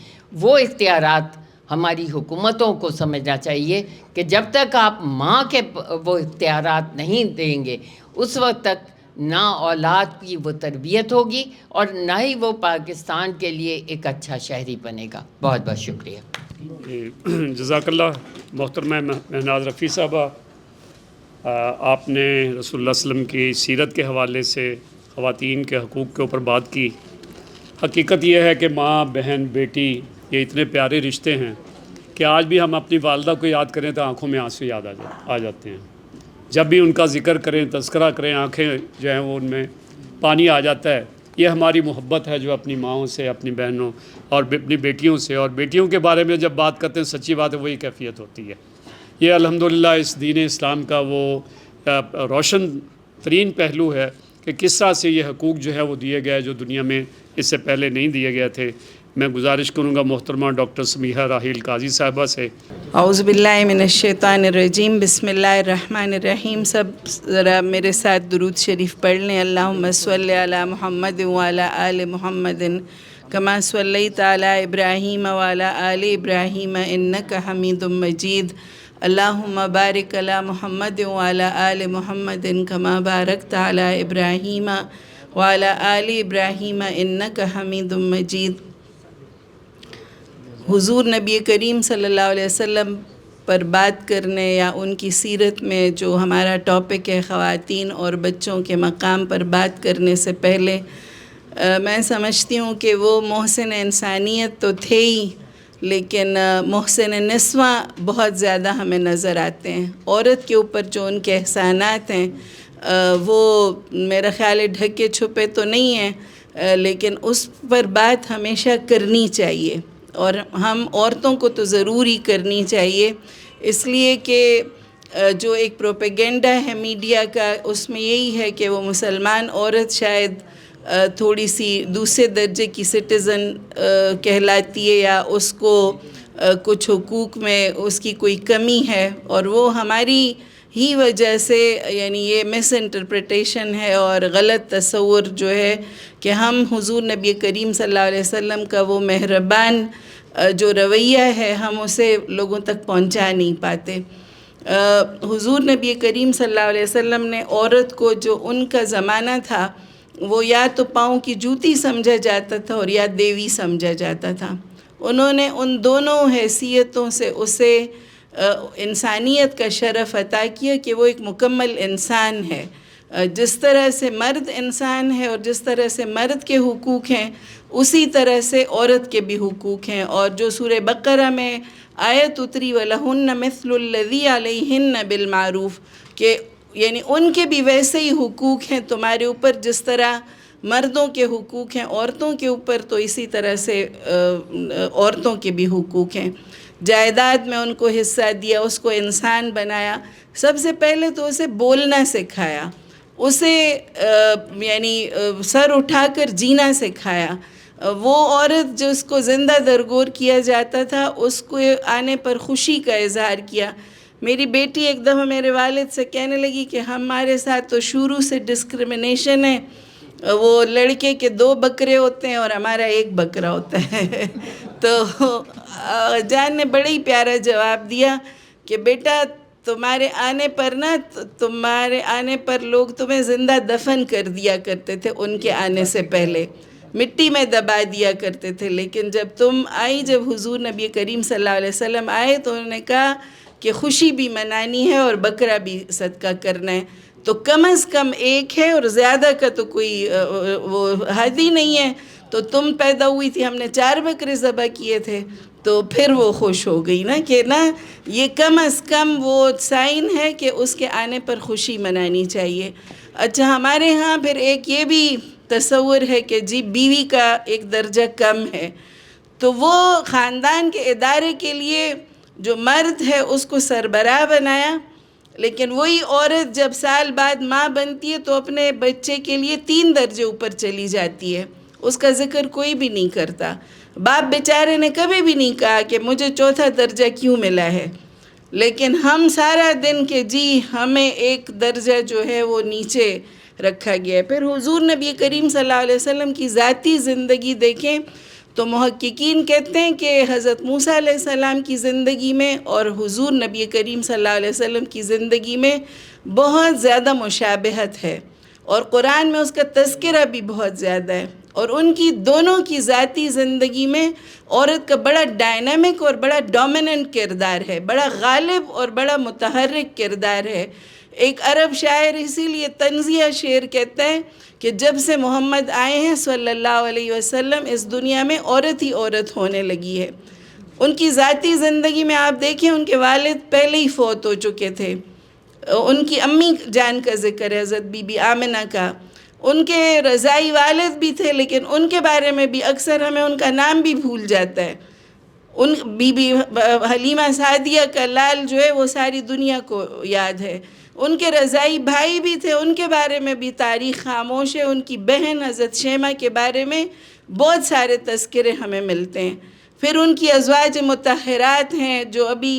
وہ اختیارات ہماری حکومتوں کو سمجھنا چاہیے کہ جب تک آپ ماں کے وہ اختیارات نہیں دیں گے اس وقت تک نہ اولاد کی وہ تربیت ہوگی اور نہ ہی وہ پاکستان کے لیے ایک اچھا شہری بنے گا۔ بہت بہت شکریہ۔ جزاک اللہ محترمہ مہناز رفیع صاحبہ، آپ نے رسول اللہ صلی اللہ علیہ وسلم کی سیرت کے حوالے سے خواتین کے حقوق کے اوپر بات کی۔ حقیقت یہ ہے کہ ماں، بہن، بیٹی یہ اتنے پیارے رشتے ہیں کہ آج بھی ہم اپنی والدہ کو یاد کریں تو آنکھوں میں آنسو یاد آ جاتے ہیں۔ جب بھی ان کا ذکر کریں، تذکرہ کریں، آنکھیں جو ہیں وہ ان میں پانی آ جاتا ہے۔ یہ ہماری محبت ہے جو اپنی ماؤں سے، اپنی بہنوں اور اپنی بیٹیوں سے، اور بیٹیوں کے بارے میں جب بات کرتے ہیں سچی بات ہے وہی کیفیت ہوتی ہے۔ یہ الحمدللہ اس دین اسلام کا وہ روشن ترین پہلو ہے کہ کس طرح سے یہ حقوق جو ہے وہ دیے گئے جو دنیا میں اس سے پہلے نہیں دیے گئے تھے۔ میں گزارش کروں گا محترمہ ڈاکٹر سمیحہ راحیل قاضی صاحبہ سے۔ اعوذ باللہ من الشیطان الرجیم، بسم اللہ الرحمن الرحیم۔ سب ذرا میرے ساتھ درود شریف پڑھ لیں۔ اللہم صلی علی محمد وعلی آل محمد کما صلیت علی ابراہیم وعلی آل ابراہیم انک حمید مجید۔ اللہم بارک علی محمد وعلی آل محمد کما بارکت علی ابراہیم وعلی آل ابراہیم انک حمید مجید۔ حضور نبی کریم صلی اللہ علیہ وسلم پر بات کرنے یا ان کی سیرت میں جو ہمارا ٹاپک ہے خواتین اور بچوں کے مقام پر بات کرنے سے پہلے میں سمجھتی ہوں کہ وہ محسن انسانیت تو تھے ہی، لیکن محسن نسواں بہت زیادہ ہمیں نظر آتے ہیں۔ عورت کے اوپر جو ان کے احسانات ہیں وہ میرا خیال ہے ڈھکے چھپے تو نہیں ہیں، لیکن اس پر بات ہمیشہ کرنی چاہیے، اور ہم عورتوں کو تو ضرور ہی کرنی چاہیے، اس لیے کہ جو ایک پروپیگنڈا ہے میڈیا کا اس میں یہی ہے کہ وہ مسلمان عورت شاید تھوڑی سی دوسرے درجے کی سٹیزن کہلاتی ہے، یا اس کو کچھ حقوق میں اس کی کوئی کمی ہے، اور وہ ہماری ہی وجہ سے، یعنی یہ مس انٹرپریٹیشن ہے اور غلط تصور جو ہے کہ ہم حضور نبی کریم صلی اللہ علیہ وسلم کا وہ مہربان جو رویہ ہے ہم اسے لوگوں تک پہنچا نہیں پاتے۔ حضور نبی کریم صلی اللہ علیہ وسلم نے عورت کو جو ان کا زمانہ تھا وہ یا تو پاؤں کی جوتی سمجھا جاتا تھا اور یا دیوی سمجھا جاتا تھا۔ انہوں نے ان دونوں حیثیتوں سے اسے انسانیت کا شرف عطا کیا کہ وہ ایک مکمل انسان ہے. جس طرح سے مرد انسان ہے اور جس طرح سے مرد کے حقوق ہیں اسی طرح سے عورت کے بھی حقوق ہیں. اور جو سورہ بقرہ میں آیت اتری وَلَهُنَّ مِثْلُ الَّذِي عَلَيْهِنَّ بِالْمَعْرُوفِ کہ یعنی ان کے بھی ویسے ہی حقوق ہیں تمہارے اوپر جس طرح مردوں کے حقوق ہیں عورتوں کے اوپر، تو اسی طرح سے عورتوں کے بھی حقوق ہیں. جائیداد میں ان کو حصہ دیا، اس کو انسان بنایا. سب سے پہلے تو اسے بولنا سکھایا، اسے یعنی سر اٹھا کر جینا سکھایا. وہ عورت جو اس کو زندہ درگور کیا جاتا تھا اس کو آنے پر خوشی کا اظہار کیا. میری بیٹی ایک دفعہ میرے والد سے کہنے لگی کہ ہمارے ساتھ تو شروع سے ڈسکرمنیشن ہے، وہ لڑکے کے 2 بکرے ہوتے ہیں اور ہمارا 1 بکرا ہوتا ہے. تو جان نے بڑا ہی پیارا جواب دیا کہ بیٹا تمہارے آنے پر لوگ تمہیں زندہ دفن کر دیا کرتے تھے، ان کے آنے سے پہلے مٹی میں دبا دیا کرتے تھے، لیکن جب تم آئی، جب حضور نبی کریم صلی اللہ علیہ وسلم آئے تو انہوں نے کہا کہ خوشی بھی منانی ہے اور بکرا بھی صدقہ کرنا ہے. تو کم از کم 1 ہے اور زیادہ کا تو کوئی وہ حد ہی نہیں ہے. تو تم پیدا ہوئی تھی، ہم نے 4 بکرے ذبح کیے تھے، تو پھر وہ خوش ہو گئی نا کہ نا یہ کم از کم وہ سائن ہے کہ اس کے آنے پر خوشی منانی چاہیے. اچھا، ہمارے ہاں پھر ایک یہ بھی تصور ہے کہ جی بیوی کا ایک درجہ کم ہے، تو وہ خاندان کے ادارے کے لیے جو مرد ہے اس کو سربراہ بنایا، لیکن وہی عورت جب سال بعد ماں بنتی ہے تو اپنے بچے کے لیے 3 درجے اوپر چلی جاتی ہے، اس کا ذکر کوئی بھی نہیں کرتا. باپ بیچارے نے کبھی بھی نہیں کہا کہ مجھے 4تھا درجہ کیوں ملا ہے، لیکن ہم سارا دن کہ جی ہمیں 1 درجہ جو ہے وہ نیچے رکھا گیا ہے. پھر حضور نبی کریم صلی اللہ علیہ وسلم کی ذاتی زندگی دیکھیں تو محققین کہتے ہیں کہ حضرت موسیٰ علیہ السلام کی زندگی میں اور حضور نبی کریم صلی اللہ علیہ وسلم کی زندگی میں بہت زیادہ مشابہت ہے، اور قرآن میں اس کا تذکرہ بھی بہت زیادہ ہے. اور ان کی دونوں کی ذاتی زندگی میں عورت کا بڑا ڈائنامک اور بڑا ڈومیننٹ کردار ہے، بڑا غالب اور بڑا متحرک کردار ہے. ایک عرب شاعر اسی لیے طنزیہ شعر کہتا ہے کہ جب سے محمد آئے ہیں صلی اللہ علیہ وسلم اس دنیا میں عورت ہی عورت ہونے لگی ہے. ان کی ذاتی زندگی میں آپ دیکھیں ان کے والد پہلے ہی فوت ہو چکے تھے. ان کی امی جان کا ذکر ہے حضرت بی بی آمنہ کا. ان کے رضائی والد بھی تھے لیکن ان کے بارے میں بھی اکثر ہمیں ان کا نام بھی بھول جاتا ہے. ان بی بی حلیمہ سعدیہ کا لال جو ہے وہ ساری دنیا کو یاد ہے. ان کے رضائی بھائی بھی تھے، ان کے بارے میں بھی تاریخ خاموش ہے. ان کی بہن حضرت شیمہ کے بارے میں بہت سارے تذکرے ہمیں ملتے ہیں. پھر ان کی ازواج مطہرات ہیں جو ابھی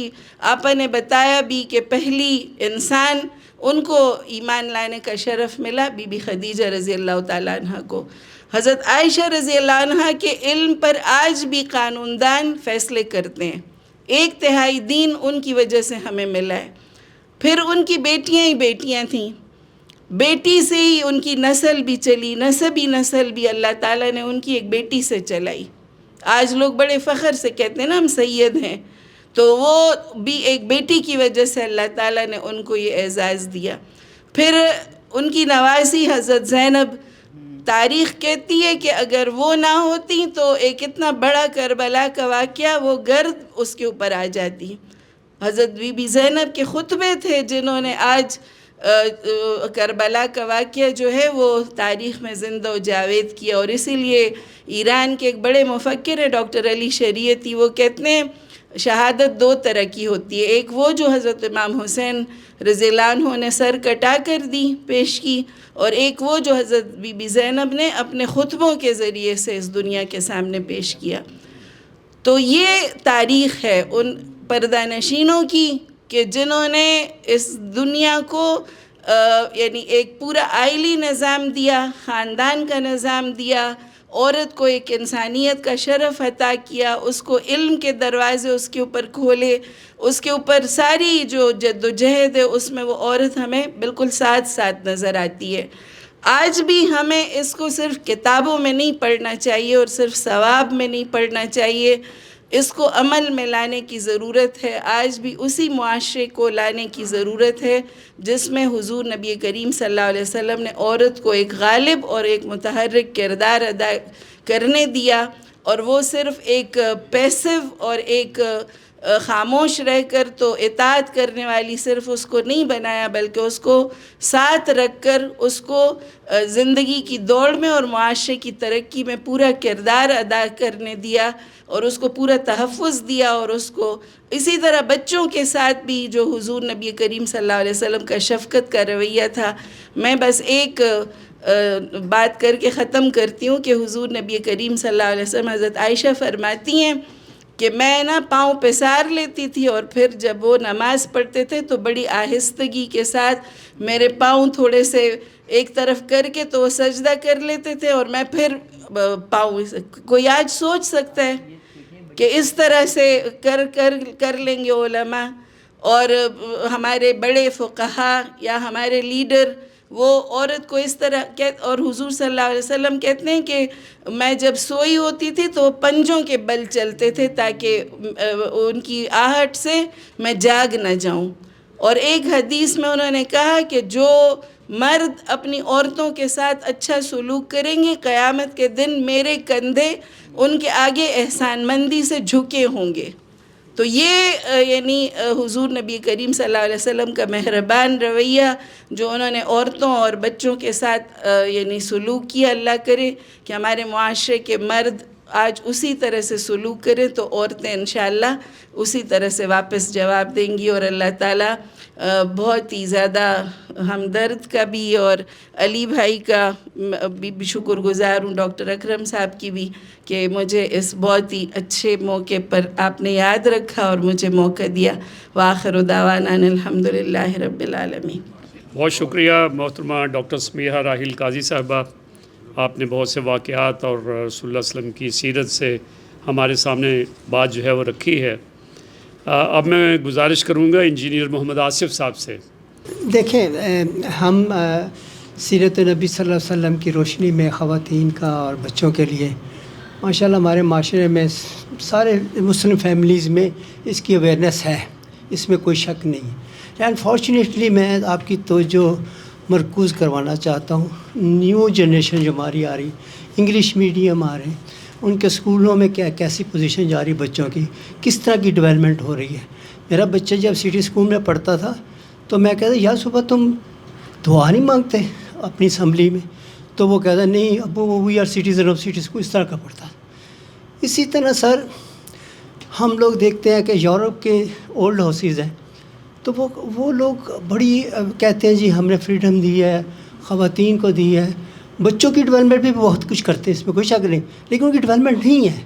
آپا نے بتایا بھی کہ پہلی انسان ان کو ایمان لانے کا شرف ملا، بی بی خدیجہ رضی اللہ تعالیٰ عنہ کو. حضرت عائشہ رضی اللہ عنہ کے علم پر آج بھی قانون دان فیصلے کرتے ہیں. 1/3 دین ان کی وجہ سے ہمیں ملا ہے. پھر ان کی بیٹیاں ہی بیٹیاں تھیں، بیٹی سے ہی ان کی نسل بھی چلی، نسبی نسل بھی اللہ تعالیٰ نے ان کی ایک بیٹی سے چلائی. آج لوگ بڑے فخر سے کہتے ہیں نا ہم سید ہیں، تو وہ بھی ایک بیٹی کی وجہ سے اللہ تعالیٰ نے ان کو یہ اعزاز دیا. پھر ان کی نواسی حضرت زینب، تاریخ کہتی ہے کہ اگر وہ نہ ہوتی تو ایک اتنا بڑا کربلا کا واقعہ وہ گرد اس کے اوپر آ جاتی. حضرت بی بی زینب کے خطبے تھے جنہوں نے آج کربلا کا واقعہ جو ہے وہ تاریخ میں زندہ و جاوید کیا. اور اسی لیے ایران کے ایک بڑے مفکر ہیں ڈاکٹر علی شریعتی، وہ کہتے ہیں شہادت 2 طرح کی ہوتی ہے. ایک وہ جو حضرت امام حسین رضی اللہ عنہ نے سر کٹا کر دی پیش کی، اور ایک وہ جو حضرت بی بی زینب نے اپنے خطبوں کے ذریعے سے اس دنیا کے سامنے پیش کیا. تو یہ تاریخ ہے ان پردہ نشینوں کی کہ جنہوں نے اس دنیا کو یعنی ایک پورا آئلی نظام دیا، خاندان کا نظام دیا، عورت کو ایک انسانیت کا شرف عطا کیا، اس کو علم کے دروازے اس کے اوپر کھولے، اس کے اوپر ساری جو جد و جہد ہے اس میں وہ عورت ہمیں بالکل ساتھ ساتھ نظر آتی ہے. آج بھی ہمیں اس کو صرف کتابوں میں نہیں پڑھنا چاہیے اور صرف ثواب میں نہیں پڑھنا چاہیے، اس کو عمل میں لانے کی ضرورت ہے. آج بھی اسی معاشرے کو لانے کی ضرورت ہے جس میں حضور نبی کریم صلی اللہ علیہ وسلم نے عورت کو ایک غالب اور ایک متحرک کردار ادا کرنے دیا، اور وہ صرف ایک پیسو اور ایک خاموش رہ کر تو اطاعت کرنے والی صرف اس کو نہیں بنایا، بلکہ اس کو ساتھ رکھ کر اس کو زندگی کی دوڑ میں اور معاشرے کی ترقی میں پورا کردار ادا کرنے دیا، اور اس کو پورا تحفظ دیا. اور اس کو اسی طرح بچوں کے ساتھ بھی جو حضور نبی کریم صلی اللہ علیہ وسلم کا شفقت کا رویہ تھا. میں بس ایک بات کر کے ختم کرتی ہوں کہ حضور نبی کریم صلی اللہ علیہ وسلم، حضرت عائشہ فرماتی ہیں کہ میں پاؤں پسار لیتی تھی، اور پھر جب وہ نماز پڑھتے تھے تو بڑی آہستگی کے ساتھ میرے پاؤں تھوڑے سے ایک طرف کر کے تو وہ سجدہ کر لیتے تھے، اور میں پھر پاؤں. کوئی آج سوچ سکتا ہے کہ اس طرح سے کر لیں گے علماء اور ہمارے بڑے فقہا یا ہمارے لیڈر، وہ عورت کو اس طرح اور حضور صلی اللہ علیہ وسلم کہتے ہیں کہ میں جب سوئی ہوتی تھی تو پنجوں کے بل چلتے تھے تاکہ ان کی آہٹ سے میں جاگ نہ جاؤں. اور ایک حدیث میں انہوں نے کہا کہ جو مرد اپنی عورتوں کے ساتھ اچھا سلوک کریں گے، قیامت کے دن میرے کندھے ان کے آگے احسان مندی سے جھکے ہوں گے. تو یہ یعنی حضور نبی کریم صلی اللہ علیہ وسلم کا مہربان رویہ جو انہوں نے عورتوں اور بچوں کے ساتھ یعنی سلوک کیا. اللہ کرے کہ ہمارے معاشرے کے مرد آج اسی طرح سے سلوک کریں تو عورتیں انشاءاللہ اسی طرح سے واپس جواب دیں گی. اور اللہ تعالیٰ بہت ہی زیادہ ہمدرد کا بھی اور علی بھائی کا بھی شکر گزار ہوں، ڈاکٹر اکرم صاحب کی بھی، کہ مجھے اس بہت ہی اچھے موقع پر آپ نے یاد رکھا اور مجھے موقع دیا. وآخر دعوانا ان الحمدللہ رب العالمین. بہت شکریہ محترمہ ڈاکٹر سمیحہ راحیل قاضی صاحبہ. آپ نے بہت سے واقعات اور رسول اللہ علیہ وسلم کی سیرت سے ہمارے سامنے بات جو ہے وہ رکھی ہے. اب میں گزارش کروں گا انجینئر محمد آصف صاحب سے. دیکھیں، ہم سیرت نبی صلی اللہ علیہ وسلم کی روشنی میں خواتین کا اور بچوں کے لیے ماشاءاللہ ہمارے معاشرے میں سارے مسلم فیملیز میں اس کی اویئرنیس ہے، اس میں کوئی شک نہیں ہے. انفارچونیٹلی میں آپ کی توجہ مرکوز کروانا چاہتا ہوں. نیو جنریشن جو ہماری آ رہی، انگلش میڈیم آ رہے ہیں، ان کے اسکولوں میں کیسی پوزیشن جا رہی بچوں کی، کس طرح کی ڈیولپمنٹ ہو رہی ہے. میرا بچہ جب سٹی اسکول میں پڑھتا تھا تو میں کہتا یا صبح تم دعا نہیں مانگتے اپنی اسمبلی میں؟ تو وہ کہتا نہیں ابو we are citizen of city school, اس طرح کا پڑھتا. اسی طرح سر ہم لوگ دیکھتے ہیں کہ یورپ کے اولڈ ہاؤسز ہیں تو وہ لوگ بڑی کہتے ہیں جی ہم نے فریڈم دی ہے، خواتین کو دی ہے. بچوں کی ڈیولپمنٹ بھی بہت کچھ کرتے ہیں، اس میں کوئی شک نہیں، لیکن ان کی ڈیولپمنٹ نہیں ہے.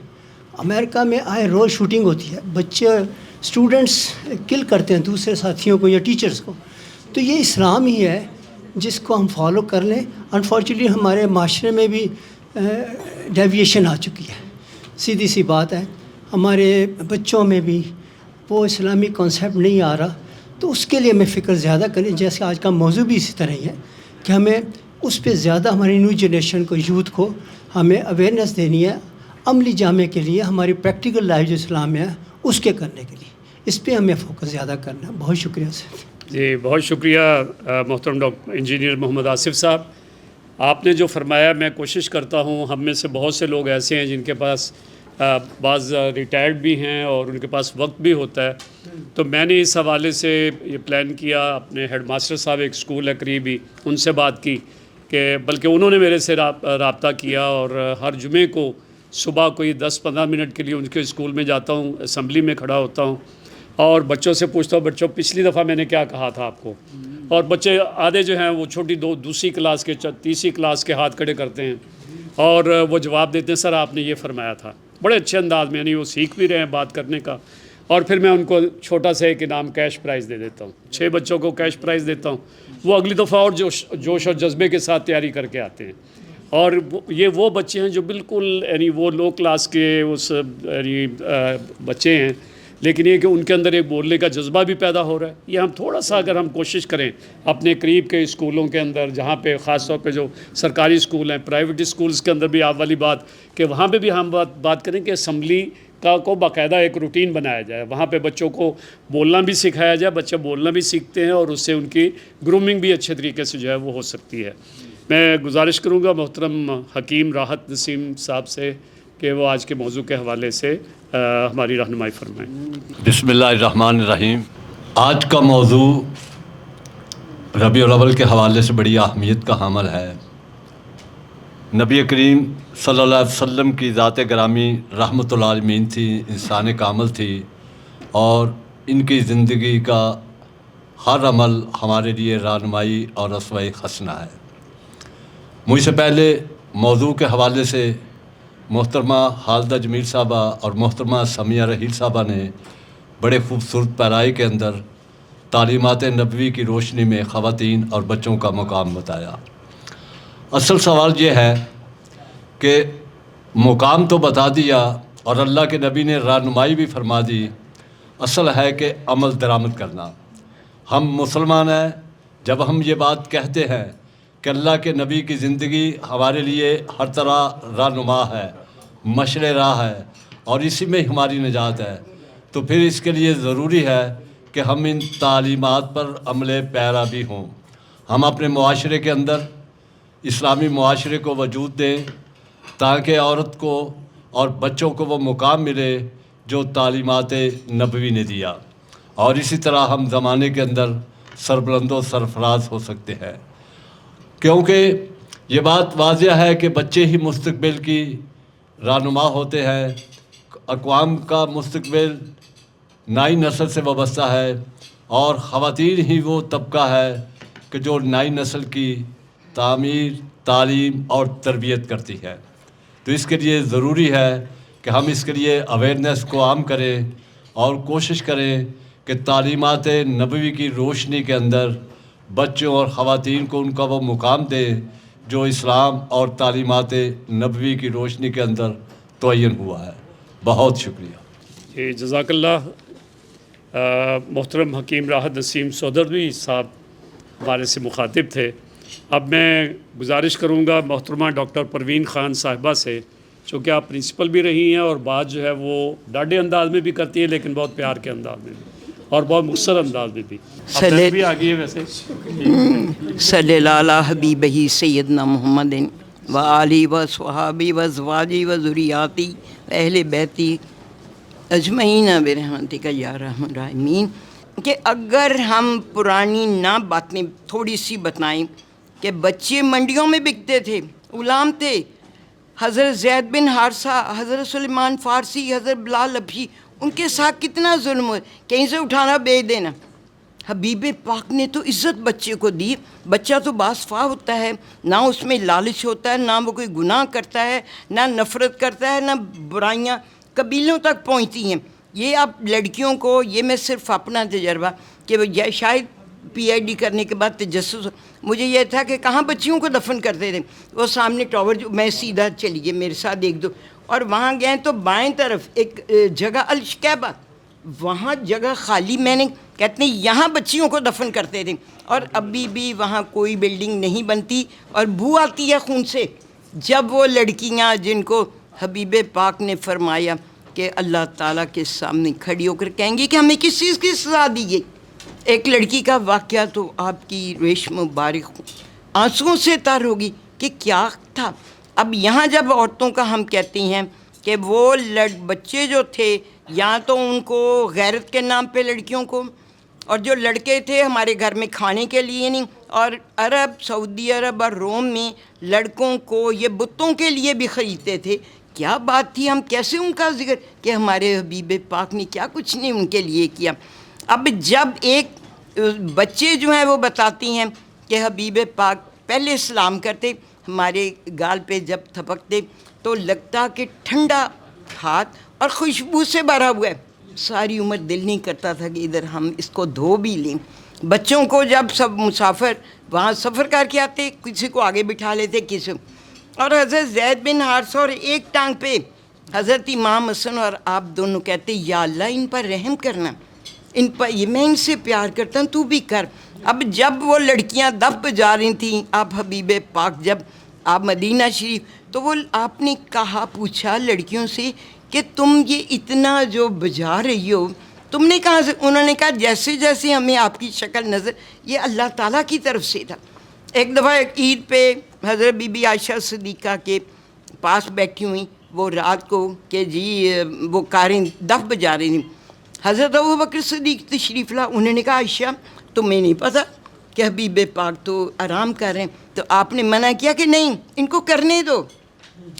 امریکہ میں آئے روز شوٹنگ ہوتی ہے، بچے اسٹوڈنٹس کل کرتے ہیں دوسرے ساتھیوں کو یا ٹیچرز کو. تو یہ اسلام ہی ہے جس کو ہم فالو کر لیں. انفارچونیٹلی ہمارے معاشرے میں بھی ڈیویشن آ چکی ہے، سیدھی سی بات ہے. ہمارے بچوں میں بھی وہ اسلامی کانسیپٹ نہیں آ رہا. تو اس کے لیے ہمیں فکر زیادہ کریں، جیسے آج کا موضوع بھی اسی طرح ہی ہے کہ ہمیں اس پہ زیادہ ہماری نیو جنریشن کو، یوتھ کو ہمیں اویئرنیس دینی ہے عملی جامے کے لیے، ہماری پریکٹیکل لائف جو اسلام ہے اس کے کرنے کے لیے. اس پہ ہمیں فوکس زیادہ کرنا ہے. بہت شکریہ سر. جی بہت شکریہ محترم ڈاکٹر انجینئر محمد آصف صاحب. آپ نے جو فرمایا میں کوشش کرتا ہوں، ہم میں سے بہت سے لوگ ایسے ہیں جن کے پاس بعض ریٹائرڈ بھی ہیں اور ان کے پاس وقت بھی ہوتا ہے. تو میں نے اس حوالے سے یہ پلان کیا، اپنے ہیڈ ماسٹر صاحب ایک اسکول ہے قریبی، ان سے بات کی کہ بلکہ انہوں نے میرے سے رابطہ کیا، اور ہر جمعے کو صبح کوئی 10-15 منٹ کے لیے ان کے اسکول میں جاتا ہوں، اسمبلی میں کھڑا ہوتا ہوں اور بچوں سے پوچھتا ہوں بچوں پچھلی دفعہ میں نے کیا کہا تھا آپ کو. اور بچے آدھے جو ہیں وہ چھوٹی دوسری کلاس کے تیسری کلاس کے ہاتھ کھڑے کرتے ہیں اور وہ جواب دیتے ہیں سر آپ نے یہ فرمایا تھا، بڑے اچھے انداز میں، یعنی وہ سیکھ بھی رہے ہیں بات کرنے کا. اور پھر میں ان کو چھوٹا سا ایک انعام کیش پرائز دے دیتا ہوں، 6 بچوں کو کیش پرائز دیتا ہوں. وہ اگلی دفعہ اور جوش اور جذبے کے ساتھ تیاری کر کے آتے ہیں. اور یہ وہ بچے ہیں جو بالکل یعنی وہ لو کلاس کے اس یعنی بچے ہیں، لیکن یہ کہ ان کے اندر ایک بولنے کا جذبہ بھی پیدا ہو رہا ہے. یہ ہم تھوڑا سا اگر ہم کوشش کریں اپنے قریب کے اسکولوں کے اندر، جہاں پہ خاص طور پہ جو سرکاری اسکول ہیں، پرائیویٹ اسکولز کے اندر بھی آپ والی بات کہ وہاں پہ بھی ہم بات کریں کہ اسمبلی کا کو باقاعدہ ایک روٹین بنایا جائے, وہاں پہ بچوں کو بولنا بھی سکھایا جائے, بچے بولنا بھی سیکھتے ہیں اور اس سے ان کی گرومنگ بھی اچھے طریقے سے جو ہے وہ ہو سکتی ہے. میں گزارش کروں گا محترم حکیم راحت نسیم صاحب سے کہ وہ آج کے موضوع کے حوالے سے ہماری رہنمائی فرمائیں. بسم اللہ الرحمن الرحیم. آج کا موضوع ربیع الاول کے حوالے سے بڑی اہمیت کا حامل ہے. نبی کریم صلی اللہ علیہ وسلم کی ذات گرامی رحمۃ العالمین تھی, انسان کامل تھی, اور ان کی زندگی کا ہر عمل ہمارے لیے رہنمائی اور اسوہ حسنہ ہے. مجھ سے پہلے موضوع کے حوالے سے محترمہ خالدہ جمیل صاحبہ اور محترمہ سمیہ رحیل صاحبہ نے بڑے خوبصورت پیرائی کے اندر تعلیمات نبوی کی روشنی میں خواتین اور بچوں کا مقام بتایا. اصل سوال یہ ہے کہ مقام تو بتا دیا اور اللہ کے نبی نے رہنمائی بھی فرما دی, اصل ہے کہ عمل درآمد کرنا. ہم مسلمان ہیں, جب ہم یہ بات کہتے ہیں کہ اللہ کے نبی کی زندگی ہمارے لیے ہر طرح رہنما ہے, مشعل راہ ہے, اور اسی میں ہماری نجات ہے, تو پھر اس کے لیے ضروری ہے کہ ہم ان تعلیمات پر عمل پیرا بھی ہوں. ہم اپنے معاشرے کے اندر اسلامی معاشرے کو وجود دیں تاکہ عورت کو اور بچوں کو وہ مقام ملے جو تعلیمات نبوی نے دیا, اور اسی طرح ہم زمانے کے اندر سربلند و سرفراز ہو سکتے ہیں. کیونکہ یہ بات واضح ہے کہ بچے ہی مستقبل کی رہنما ہوتے ہیں. اقوام کا مستقبل نئی نسل سے وابستہ ہے, اور خواتین ہی وہ طبقہ ہے کہ جو نئی نسل کی تعمیر, تعلیم اور تربیت کرتی ہے. تو اس کے لیے ضروری ہے کہ ہم اس کے لیے اویئرنیس کو عام کریں اور کوشش کریں کہ تعلیمات نبوی کی روشنی کے اندر بچوں اور خواتین کو ان کا وہ مقام دیں جو اسلام اور تعلیمات نبوی کی روشنی کے اندر تعین ہوا ہے. بہت شکریہ. جزاک اللہ. محترم حکیم راحت نسیم سودردوی صاحب ہمارے سے مخاطب تھے. اب میں گزارش کروں گا محترمہ ڈاکٹر پروین خان صاحبہ سے, چونکہ آپ پرنسپل بھی رہی ہیں اور بات جو ہے وہ ڈاڈے انداز میں بھی کرتی ہے لیکن بہت پیار کے انداز میں بھی اور بہت مختصر انداز میں بھی. بھی آ گئی ہے ویسے. صلی اللہ علی حبیبہ سیدنا محمد و آلہ و صحابہ و ازواجہ و ذریاتی و اہل بیتی اجمعین برحمتک یا ارحم الراحمین. کہ اگر ہم پرانی نہ باتیں تھوڑی سی بتائیں کہ بچے منڈیوں میں بکتے تھے, غلام تھے. حضرت زید بن حارثہ, حضرت سلیمان فارسی, حضرت بلال حبشی, ان کے ساتھ کتنا ظلم ہو, کہیں سے اٹھانا بیچ دینا. حبیب پاک نے تو عزت بچے کو دی. بچہ تو باصفا ہوتا ہے, نہ اس میں لالچ ہوتا ہے, نہ وہ کوئی گناہ کرتا ہے, نہ نفرت کرتا ہے, نہ برائیاں قبیلوں تک پہنچتی ہیں. یہ آپ لڑکیوں کو, یہ میں صرف اپنا تجربہ کہ شاید پی آئی ڈی کرنے کے بعد تجسس مجھے یہ تھا کہ کہاں بچیوں کو دفن کرتے تھے. وہ سامنے ٹاور, جو میں سیدھا چلیے میرے ساتھ ایک دو, اور وہاں گئے تو بائیں طرف ایک جگہ الشکیبہ, وہاں جگہ خالی, میں نے کہتے ہیں یہاں بچیوں کو دفن کرتے تھے, اور ابھی بھی وہاں کوئی بلڈنگ نہیں بنتی اور بو آتی ہے خون سے. جب وہ لڑکیاں جن کو حبیب پاک نے فرمایا کہ اللہ تعالیٰ کے سامنے کھڑی ہو کر کہیں گی کہ ہمیں کس چیز کی سزا دی گئی. ایک لڑکی کا واقعہ تو آپ کی ریش مبارک آنسوؤں سے تر ہوگی کہ کیا تھا. اب یہاں جب عورتوں کا ہم کہتے ہیں کہ وہ بچے جو تھے, یا تو ان کو غیرت کے نام پہ لڑکیوں کو, اور جو لڑکے تھے ہمارے گھر میں کھانے کے لیے نہیں, اور عرب, سعودی عرب اور روم میں لڑکوں کو یہ بتوں کے لیے بھی خریدتے تھے. کیا بات تھی, ہم کیسے ان کا ذکر کہ ہمارے حبیب پاک نے کیا کچھ نہیں ان کے لیے کیا. اب جب ایک بچے جو ہیں وہ بتاتی ہیں کہ حبیب پاک پہلے سلام کرتے, ہمارے گال پہ جب تھپکتے تو لگتا کہ ٹھنڈا ہاتھ اور خوشبو سے بھرا ہوا ہے. ساری عمر دل نہیں کرتا تھا کہ ادھر ہم اس کو دھو بھی لیں. بچوں کو جب سب مسافر وہاں سفر کر کے آتے, کسی کو آگے بٹھا لیتے, کسی, اور حضرت زید بن حارثہ اور ایک ٹانگ پہ حضرت امام حسن, اور آپ دونوں کہتے یا اللہ ان پر رحم کرنا, ان پر, یہ میں ان سے پیار کرتا ہوں, تو بھی کر. اب جب وہ لڑکیاں دب جا رہی تھیں, آپ حبیب پاک جب آپ مدینہ شریف, تو وہ آپ نے کہا, پوچھا لڑکیوں سے کہ تم یہ اتنا جو بجا رہی ہو تم نے کہاں سے؟ انہوں نے کہا جیسے جیسے ہمیں آپ کی شکل نظر، یہ اللہ تعالیٰ کی طرف سے تھا۔ ایک دفعہ عید پہ حضرت بی بی عائشہ صدیقہ کے پاس بیٹھی ہوئی، وہ رات کو کہ جی وہ کاریں دف بجا رہی تھیں، حضرت ابوبکر صدیق تشریف لا، انہوں نے کہا عائشہ تمہیں نہیں پتہ کہ حبیب پاک تو آرام کر رہے ہیں؟ تو آپ نے منع کیا کہ نہیں ان کو کرنے دو۔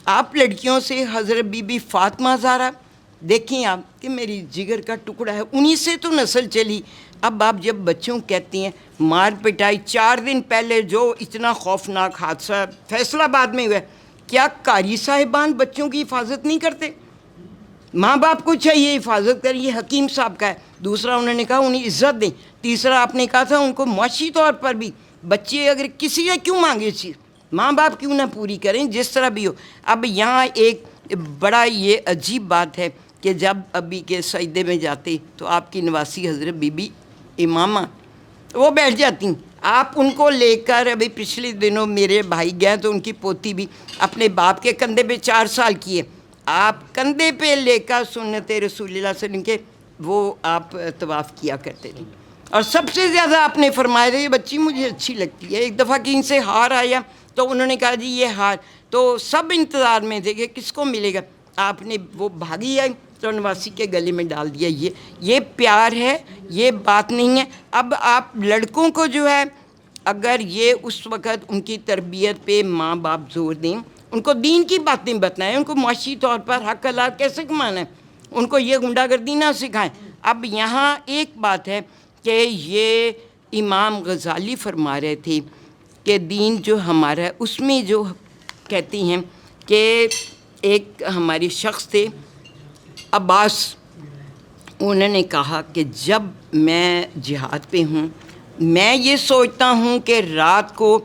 آپ لڑکیوں سے حضرت بی بی فاطمہ زہرا دیکھیں آپ کہ میری جگر کا ٹکڑا ہے، انہی سے تو نسل چلی۔ اب آپ جب بچوں کہتی ہیں مار پٹائی، 4 دن پہلے جو اتنا خوفناک حادثہ فیصل آباد میں ہوا ہے، کیا قاری صاحبان بچوں کی حفاظت نہیں کرتے؟ ماں باپ کو چاہیے حفاظت کریں، یہ حکیم صاحب کا ہے۔ دوسرا انہوں نے کہا انہیں عزت دیں۔ تیسرا آپ نے کہا تھا ان کو معاشی طور پر بھی، بچے اگر کسی سے کیوں مانگے چیز، ماں باپ کیوں نہ پوری کریں جس طرح بھی ہو۔ اب یہاں ایک بڑا یہ عجیب بات ہے کہ جب ابھی کے سجدے میں جاتے تو آپ کی نواسی حضرت بی بی امامہ وہ بیٹھ جاتی ہیں، آپ ان کو لے کر، ابھی پچھلے دنوں میرے بھائی گئے تو ان کی پوتی بھی اپنے باپ کے کندھے پہ 4 سال کی ہے، آپ کندھے پہ لے کر سنت رسول اللہ صلی اللہ علیہ وسلم کے وہ آپ طواف کیا کرتے تھے۔ اور سب سے زیادہ آپ نے فرمایا تھا یہ بچی مجھے اچھی لگتی ہے۔ ایک دفعہ کہیں سے ہار آیا تو انہوں نے کہا جی یہ ہار، تو سب انتظار میں تھے کہ کس کو ملے گا، آپ نے وہ بھاگی آئی تو نواسی کے گلے میں ڈال دیا۔ یہ پیار ہے، یہ بات نہیں ہے۔ اب آپ لڑکوں کو جو ہے اگر یہ اس وقت ان کی تربیت پہ ماں باپ زور دیں، ان کو دین کی باتیں بتائیں، ان کو معاشی طور پر حق حلال کیسے کمانا ہے، ان کو یہ غنڈہ گردی نہ سکھائیں۔ اب یہاں ایک بات ہے کہ یہ امام غزالی فرما رہے تھے کہ دین جو ہمارا ہے اس میں جو کہتی ہیں کہ ایک ہمارے شخص تھے عباس، انہوں نے کہا کہ جب میں جہاد پہ ہوں میں یہ سوچتا ہوں کہ رات کو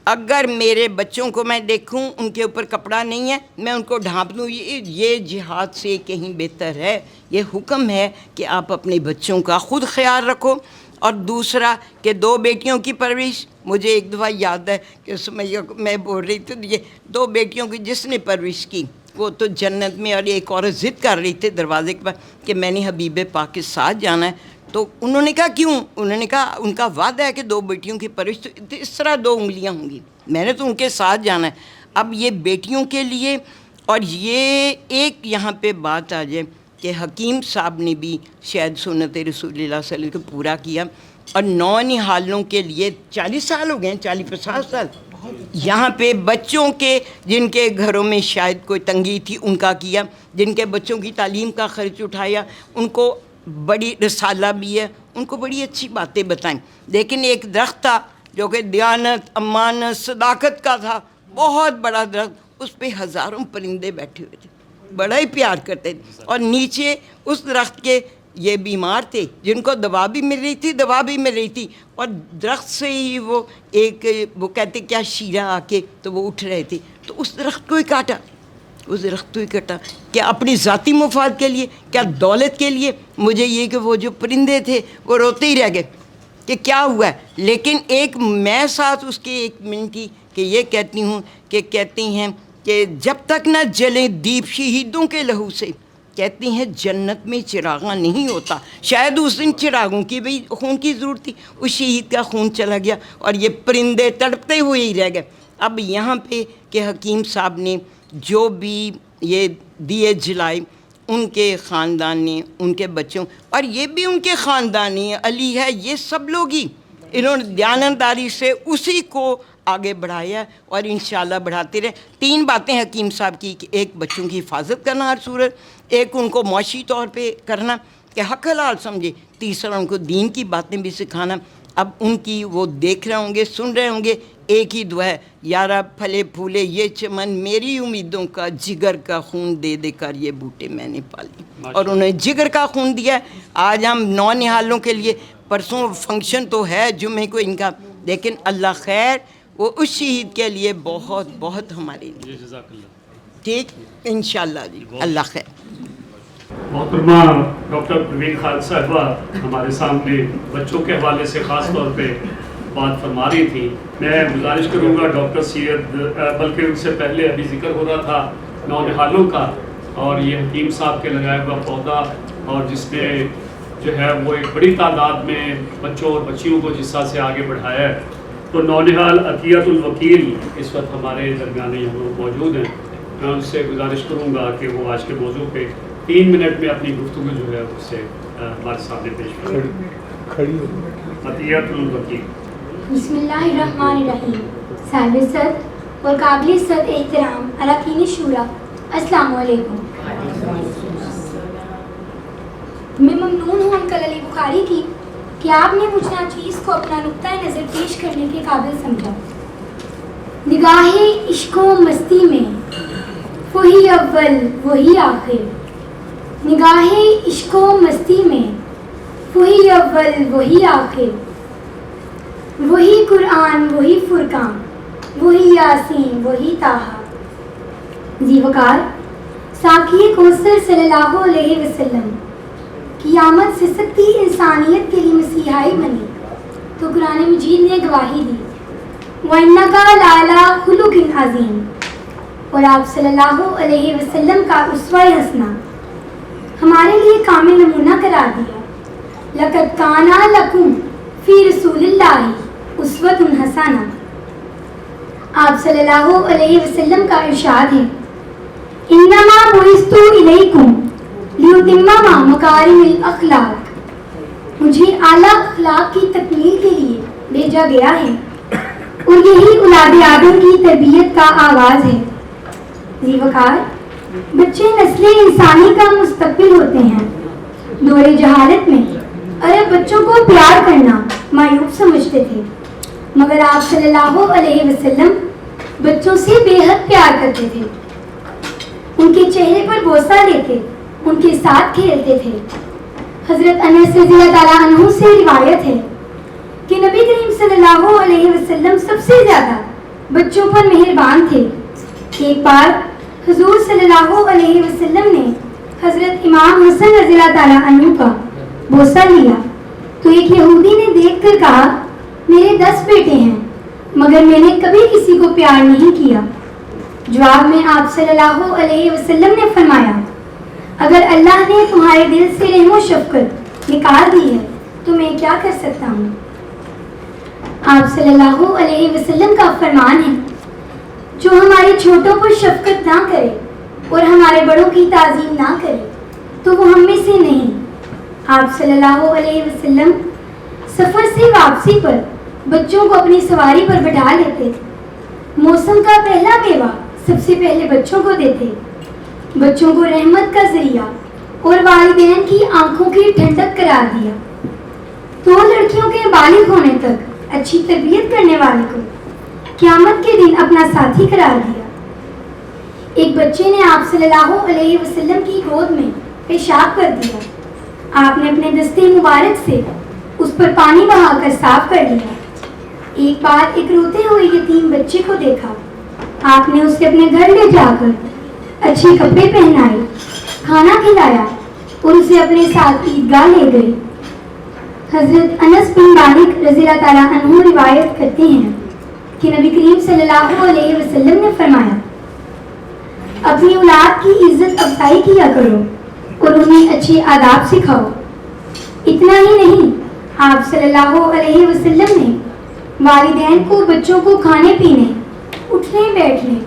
اگر میرے بچوں کو میں دیکھوں ان کے اوپر کپڑا نہیں ہے میں ان کو ڈھانپ دوں، یہ جہاد سے کہیں بہتر ہے۔ یہ حکم ہے کہ آپ اپنے بچوں کا خود خیال رکھو۔ اور دوسرا کہ 2 بیٹیوں کی پرورش، مجھے ایک دفعہ یاد ہے کہ سمیہ کو میں بول رہی تھی یہ 2 بیٹیوں کی جس نے پرورش کی وہ تو جنت میں، اور ایک عورت ضد کر رہی تھی دروازے کے پاس کہ میں نے حبیب پاک کے ساتھ جانا ہے، تو انہوں نے کہا کیوں؟ انہوں نے کہا ان کا وعدہ ہے کہ 2 بیٹیوں کی پرورش تو اس طرح 2 انگلیاں ہوں گی، میں نے تو ان کے ساتھ جانا ہے۔ اب یہ بیٹیوں کے لیے، اور یہ ایک یہاں پہ بات آ جائے کہ حکیم صاحب نے بھی شاید سنت رسول اللہ صلی اللہ علیہ وسلم کو پورا کیا، اور نونہالوں کے لیے 40 سال ہو گئے ہیں، 40-50 سال یہاں پہ بچوں کے جن کے گھروں میں شاید کوئی تنگی تھی ان کا کیا، جن کے بچوں کی تعلیم کا خرچ اٹھایا، ان کو بڑی رسالہ بھی ہے، ان کو بڑی اچھی باتیں بتائیں۔ لیکن ایک درخت تھا جو کہ دیانت، امانت، صداقت کا تھا، بہت بڑا درخت، اس پہ ہزاروں پرندے بیٹھے ہوئے تھے، بڑا ہی پیار کرتے تھے، اور نیچے اس درخت کے یہ بیمار تھے جن کو دوا بھی مل رہی تھی، دوا بھی مل رہی تھی، اور درخت سے ہی وہ کہتے کیا شیرہ آ کے تو وہ اٹھ رہے تھے، تو اس درخت کو ہی کاٹا، اس درخت کو ہی کاٹا، کیا اپنی ذاتی مفاد کے لیے، کیا دولت کے لیے؟ مجھے یہ کہ وہ جو پرندے تھے وہ روتے ہی رہ گئے کہ کیا ہوا ہے، لیکن ایک میں ساتھ اس کے 1 منٹ کی کہ یہ کہتی ہوں کہ کہتی ہیں کہ جب تک نہ جلیں دیپ شہیدوں کے لہو سے، کہتی ہیں جنت میں چراغاں نہیں ہوتا، شاید اس دن چراغوں کی بھی خون کی ضرورت تھی، اس شہید کا خون چلا گیا اور یہ پرندے تڑپتے ہوئے ہی رہ گئے۔ اب یہاں پہ کہ حکیم صاحب نے جو بھی یہ دیے جلائے ان کے خاندان نے، ان کے بچوں، اور یہ بھی ان کے خاندان ہی، علی ہے، یہ سب لوگ ہی انہوں نے دیانتداری سے اسی کو آگے بڑھایا اور انشاءاللہ بڑھاتے رہے۔ 3 باتیں حکیم صاحب کی کہ ایک بچوں کی حفاظت کرنا ہر صورت، ایک ان کو معاشی طور پہ کرنا کہ حق حلال سمجھے، تیسرا ان کو دین کی باتیں بھی سکھانا۔ اب ان کی وہ دیکھ رہے ہوں گے، سن رہے ہوں گے، ایک ہی دعا ہے، یارا پھلے پھولے یہ چمن میری امیدوں کا، جگر کا خون دے دے کر یہ بوٹے میں نے پالی، اور انہوں نے جگر کا خون دیا ہے۔ آج ہم نونہالوں کے لیے، پرسوں فنکشن تو ہے جمعے کو ان کا، لیکن اللہ خیر وہ اس شہید کے لیے بہت بہت ہمارے لیے ٹھیک انشاءاللہ جی، اللہ خیر۔ محترمہ ڈاکٹر پروین خالد صاحبہ ہمارے سامنے بچوں کے حوالے سے خاص طور پہ بات فرما رہی تھی۔ میں گزارش کروں گا ڈاکٹر سید، بلکہ ان سے پہلے ابھی ذکر ہو رہا تھا نونہالوں کا، اور یہ حکیم صاحب کے لگایا ہوا پودا اور جس نے جو ہے وہ ایک بڑی تعداد میں بچوں اور بچیوں کو جس طرح سے آگے بڑھایا ہے. تو نونہال عطیت الوکیل اس وقت ہمارے درمیان یہاں لوگ موجود ہیں. میں ان سے گزارش کروں گا کہ وہ آج کے موضوع پہ 3 منٹ میں اپنی گفتگو جو ہے اس سے ہمارے سامنے پیش کریں. عطیت الوکیل. بسم اللہ الرحمن الرحیم. صاحب صد اور قابل صد احترام اراکین شورا، السلام علیکم. میں ممنون ہوں انکل علی بخاری کی کہ آپ نے مجھ ناچیز کو اپنا نقطۂ نظر پیش کرنے کے قابل سمجھا. نگاہ عشق و مستی میں وہی اول وہی آخر، نگاہ عشق و مستی میں وہی اول وہی آخر، وہی قرآن وہی فرقان وہی یاسین وہی طٰہٰ. ذی وقار ساقی کوثر صلی اللہ علیہ وسلم قیامت سے سکتی انسانیت کے لیے مسیحائی بنی تو قرآن مجید نے گواہی دی وَإِنَّكَ لَعَلَىٰ خُلُقٍ عَظِيمٍ، اور آپ صلی اللہ علیہ وسلم کا اسوہ حسنہ ہمارے لیے کامل نمونہ قرار دیا. لَقَدْ كَانَ لَكُمْ فِي رَسُولِ اللَّهِ أُسْوَةٌ حَسَنَةٌ. آپ صلی اللہ علیہ وسلم کا ارشاد ہے اِنَّمَا بُعِثْتُ إِلَيْكُمْ لِأُتِمَّ مَكَارِمِ الْأَخْلَاقِ، مجھے اعلیٰ اخلاق کی تکمیل کے لیے بھیجا گیا ہے اور یہی اولاد آدم کی تربیت کا آغاز ہے. ذی وقار بچے نسل انسانی کا مستقبل ہوتے ہیں. دور جہالت میں عرب بچوں کو پیار کرنا معیوب سمجھتے تھے، مگر آپ صلی اللہ علیہ وسلم بچوں سے بے حد پیار کرتے تھے. ان کے چہرے پر بوسہ لیتے، ان کے ساتھ کھیلتے تھے. حضرت انس رضی اللہ تعالیٰ عنہ سے روایت ہے کہ نبی کریم صلی اللہ علیہ وسلم سب سے زیادہ بچوں پر مہربان تھے. ایک بار حضور صلی اللہ علیہ وسلم نے حضرت امام حسن رضی اللہ تعالیٰ عنہ کا بوسہ لیا تو ایک یہودی نے دیکھ کر کہا میرے 10 بیٹے ہیں مگر میں نے کبھی کسی کو پیار نہیں کیا. جواب میں آپ صلی اللہ علیہ وسلم نے فرمایا اگر اللہ نے تمہارے دل سے رحم و شفقت نکال دی ہے تو میں کیا کر سکتا ہوں. آپ صلی اللہ علیہ وسلم کا فرمان ہے جو ہمارے چھوٹوں پر شفقت نہ کرے اور ہمارے بڑوں کی تعظیم نہ کرے تو وہ ہم میں سے نہیں. آپ صلی اللہ علیہ وسلم سفر سے واپسی پر بچوں کو اپنی سواری پر بٹھا لیتے. موسم کا پہلا میوہ سب سے پہلے بچوں کو دیتے. بچوں کو رحمت کا ذریعہ اور والدین کی آنکھوں کی ٹھنڈک قرار دیا. 2 لڑکیوں کے بالغ ہونے تک اچھی تربیت کرنے والے کو قیامت کے دن اپنا ساتھی قرار دیا. ایک بچے نے آپ صلی اللہ علیہ وسلم کی گود میں پیشاب کر دیا. آپ نے اپنے دستے مبارک سے اس پر پانی بہا کر صاف کر لیا. ایک بار ایک روتے ہوئے یتیم بچے کو دیکھا. آپ نے اسے اپنے گھر لے جا کر اچھے کپڑے پہنائے، کھانا کھلایا اور اسے اپنے ساتھ عیدگاہ لے گئے. حضرت انس بن مالک رضی اللہ تعالیٰ عنہ روایت کرتے ہیں کہ نبی کریم صلی اللہ علیہ وسلم نے فرمایا اپنی اولاد کی عزت افزائی کیا کرو اور انہیں اچھے آداب سکھاؤ. اتنا ہی نہیں، آپ صلی اللہ علیہ وسلم نے والدین کو بچوں کو کھانے پینے، اٹھنے بیٹھنے،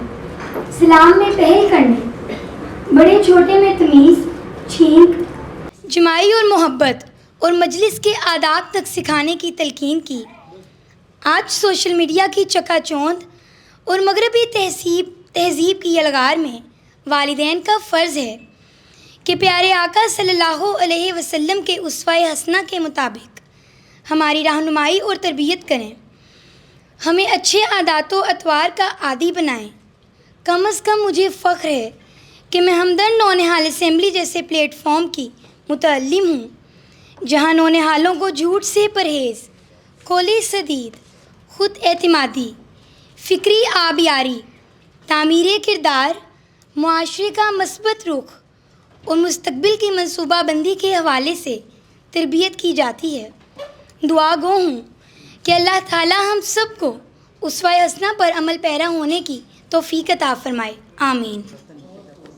سلام میں پہل کرنے، بڑے چھوٹے میں تمیز، چھینک، جمائی اور محبت اور مجلس کے آداب تک سکھانے کی تلقین کی. آج سوشل میڈیا کی چکا چوند اور مغربی تہذیب کی یلغار میں والدین کا فرض ہے کہ پیارے آقا صلی اللہ علیہ وسلم کے اسوہ حسنہ کے مطابق ہماری رہنمائی اور تربیت کریں، ہمیں اچھے عادات و اطوار کا عادی بنائیں. کم از کم مجھے فخر ہے کہ میں ہمدرد نونہال اسمبلی جیسے پلیٹ فارم کی متعلم ہوں جہاں نونہالوں کو جھوٹ سے پرہیز، قولی سدید، خود اعتمادی، فکری آبیاری، تعمیر کردار، معاشرے کا مثبت رخ اور مستقبل کی منصوبہ بندی کے حوالے سے تربیت کی جاتی ہے. دعا گو ہوں کہ اللہ تعالی ہم سب کو اسوہ حسنہ پر عمل پیرا ہونے کی توفیق عطا فرمائے. آمین.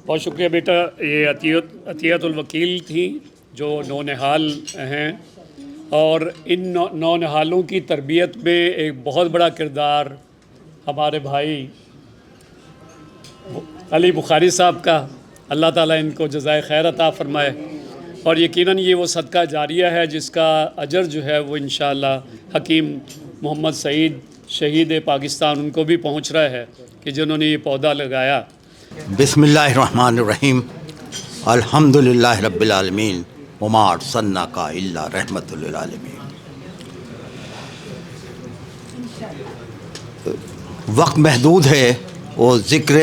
بہت شکریہ بیٹا. یہ عطیت الوکیل تھیں جو نونہال ہیں، اور ان نونہالوں کی تربیت میں ایک بہت بڑا کردار ہمارے بھائی علی بخاری صاحب کا. اللہ تعالیٰ ان کو جزائے خیر عطا فرمائے، اور یقیناً یہ وہ صدقہ جاریہ ہے جس کا اجر جو ہے وہ انشاءاللہ حکیم محمد سعید شہید پاکستان ان کو بھی پہنچ رہا ہے کہ جنہوں نے یہ پودا لگایا. بسم اللہ الرحمن الرحیم. الحمد للہ رب العالمین وما ارسلناک الا رحمۃ للعالمین. وقت محدود ہے اور ذکر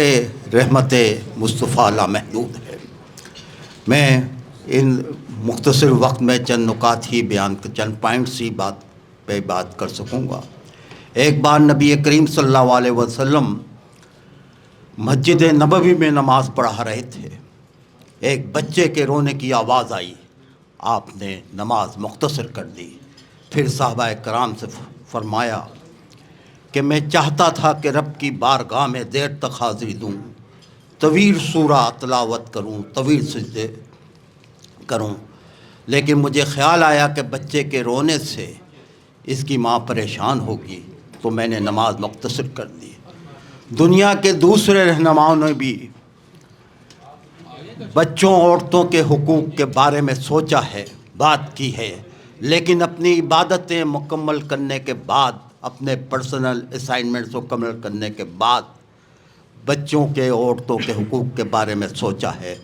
رحمت مصطفیٰ لامحدود ہے. میں ان مختصر وقت میں چند نکات ہی چند پوائنٹس ہی بات کر سکوں گا. ایک بار نبی کریم صلی اللہ علیہ وسلم مسجد نبوی میں نماز پڑھا رہے تھے. ایک بچے کے رونے کی آواز آئی. آپ نے نماز مختصر کر دی. پھر صحابہ کرام سے فرمایا کہ میں چاہتا تھا کہ رب کی بارگاہ میں دیر تک حاضری دوں، طویل سورہ تلاوت کروں، طویل سجدے کروں، لیکن مجھے خیال آیا کہ بچے کے رونے سے اس کی ماں پریشان ہوگی، تو میں نے نماز مختصر کر دی. دنیا کے دوسرے رہنماؤں نے بھی بچوں عورتوں کے حقوق کے بارے میں سوچا ہے، بات کی ہے، لیکن اپنی عبادتیں مکمل کرنے کے بعد، اپنے پرسنل اسائنمنٹس مکمل کرنے کے بعد بچوں کے عورتوں کے حقوق کے بارے میں سوچا ہے.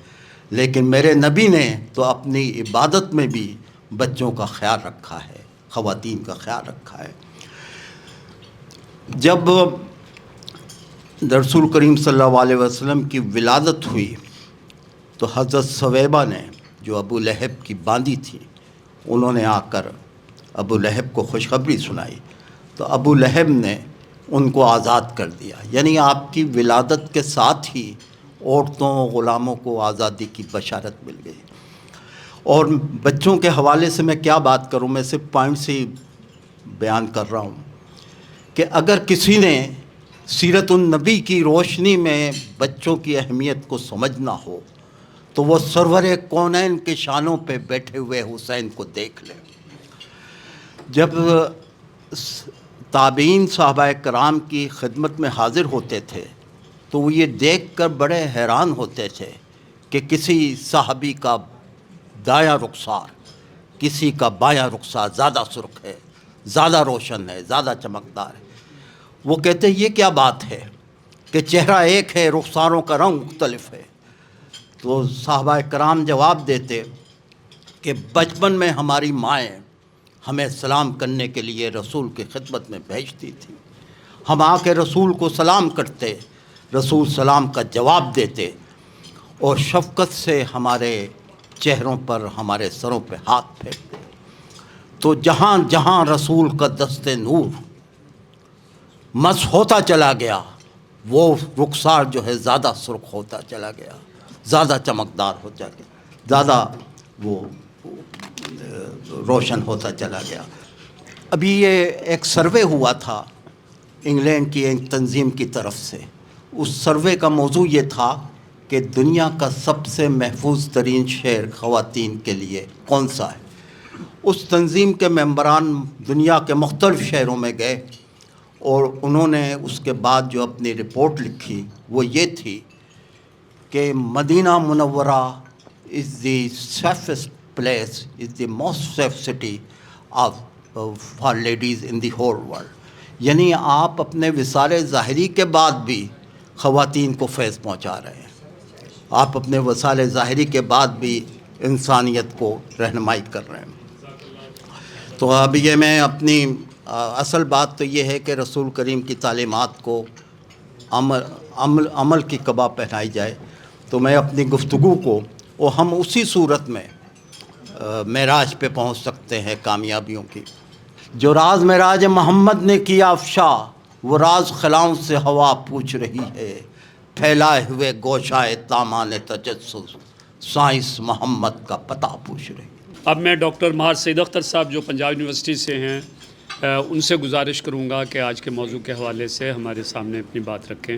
لیکن میرے نبی نے تو اپنی عبادت میں بھی بچوں کا خیال رکھا ہے، خواتین کا خیال رکھا ہے. جب رسول کریم صلی اللہ علیہ وسلم کی ولادت ہوئی تو حضرت ثویبہ نے، جو ابو لہب کی باندی تھی، انہوں نے آ کر ابو لہب کو خوشخبری سنائی. تو ابو لہب نے ان کو آزاد کر دیا. یعنی آپ کی ولادت کے ساتھ ہی عورتوں غلاموں کو آزادی کی بشارت مل گئی. اور بچوں کے حوالے سے میں کیا بات کروں، میں صرف پوائنٹس ہی بیان کر رہا ہوں کہ اگر کسی نے سیرت النبی کی روشنی میں بچوں کی اہمیت کو سمجھنا ہو تو وہ سرور کونین کے شانوں پہ بیٹھے ہوئے حسین کو دیکھ لے. جب تابعین صحابہ کرام کی خدمت میں حاضر ہوتے تھے تو وہ یہ دیکھ کر بڑے حیران ہوتے تھے کہ کسی صحابی کا دایاں رخسار، کسی کا بایاں رخسار زیادہ سرخ ہے، زیادہ روشن ہے، زیادہ چمکدار ہے. وہ کہتے یہ کیا بات ہے کہ چہرہ ایک ہے، رخساروں کا رنگ مختلف ہے. تو صحابہ کرام جواب دیتے کہ بچپن میں ہماری مائیں ہمیں سلام کرنے کے لیے رسول کی خدمت میں بھیجتی تھی. ہم آ کے رسول کو سلام کرتے، رسول سلام کا جواب دیتے اور شفقت سے ہمارے چہروں پر، ہمارے سروں پہ ہاتھ پھیرتے. تو جہاں جہاں رسول کا دست نور مس ہوتا چلا گیا، وہ رخسار جو ہے زیادہ سرخ ہوتا چلا گیا، زیادہ چمکدار ہوتا گیا، زیادہ وہ روشن ہوتا چلا گیا. ابھی یہ ایک سروے ہوا تھا انگلینڈ کی ایک تنظیم کی طرف سے. اس سروے کا موضوع یہ تھا کہ دنیا کا سب سے محفوظ ترین شہر خواتین کے لیے کون سا ہے. اس تنظیم کے ممبران دنیا کے مختلف شہروں میں گئے اور انہوں نے اس کے بعد جو اپنی رپورٹ لکھی وہ یہ تھی کہ Madina Munawwara is the safest place, is the most safe city of for ladies in the whole world. یعنی آپ اپنے وصال ظاہری کے بعد بھی خواتین کو فیض پہنچا رہے ہیں، آپ اپنے وصال ظاہری کے بعد بھی انسانیت کو رہنمائی کر رہے ہیں. تو اب یہ میں اپنی اصل بات تو یہ ہے کہ رسول کریم کی تعلیمات کو عمل کی قبا پہنائی جائے. تو میں اپنی گفتگو کو، اور ہم اسی صورت میں معراج پہ پہنچ سکتے ہیں کامیابیوں کی. جو راز معراج محمد نے کیا افشا، وہ راز خلاؤں سے ہوا پوچھ رہی ہے، پھیلائے ہوئے گوشائے دامان تجسس سائنس محمد کا پتہ پوچھ رہی ہے. اب میں ڈاکٹر ماہر سید اختر صاحب جو پنجاب یونیورسٹی سے ہیں، ان سے گزارش کروں گا کہ آج کے موضوع کے حوالے سے ہمارے سامنے اپنی بات رکھیں.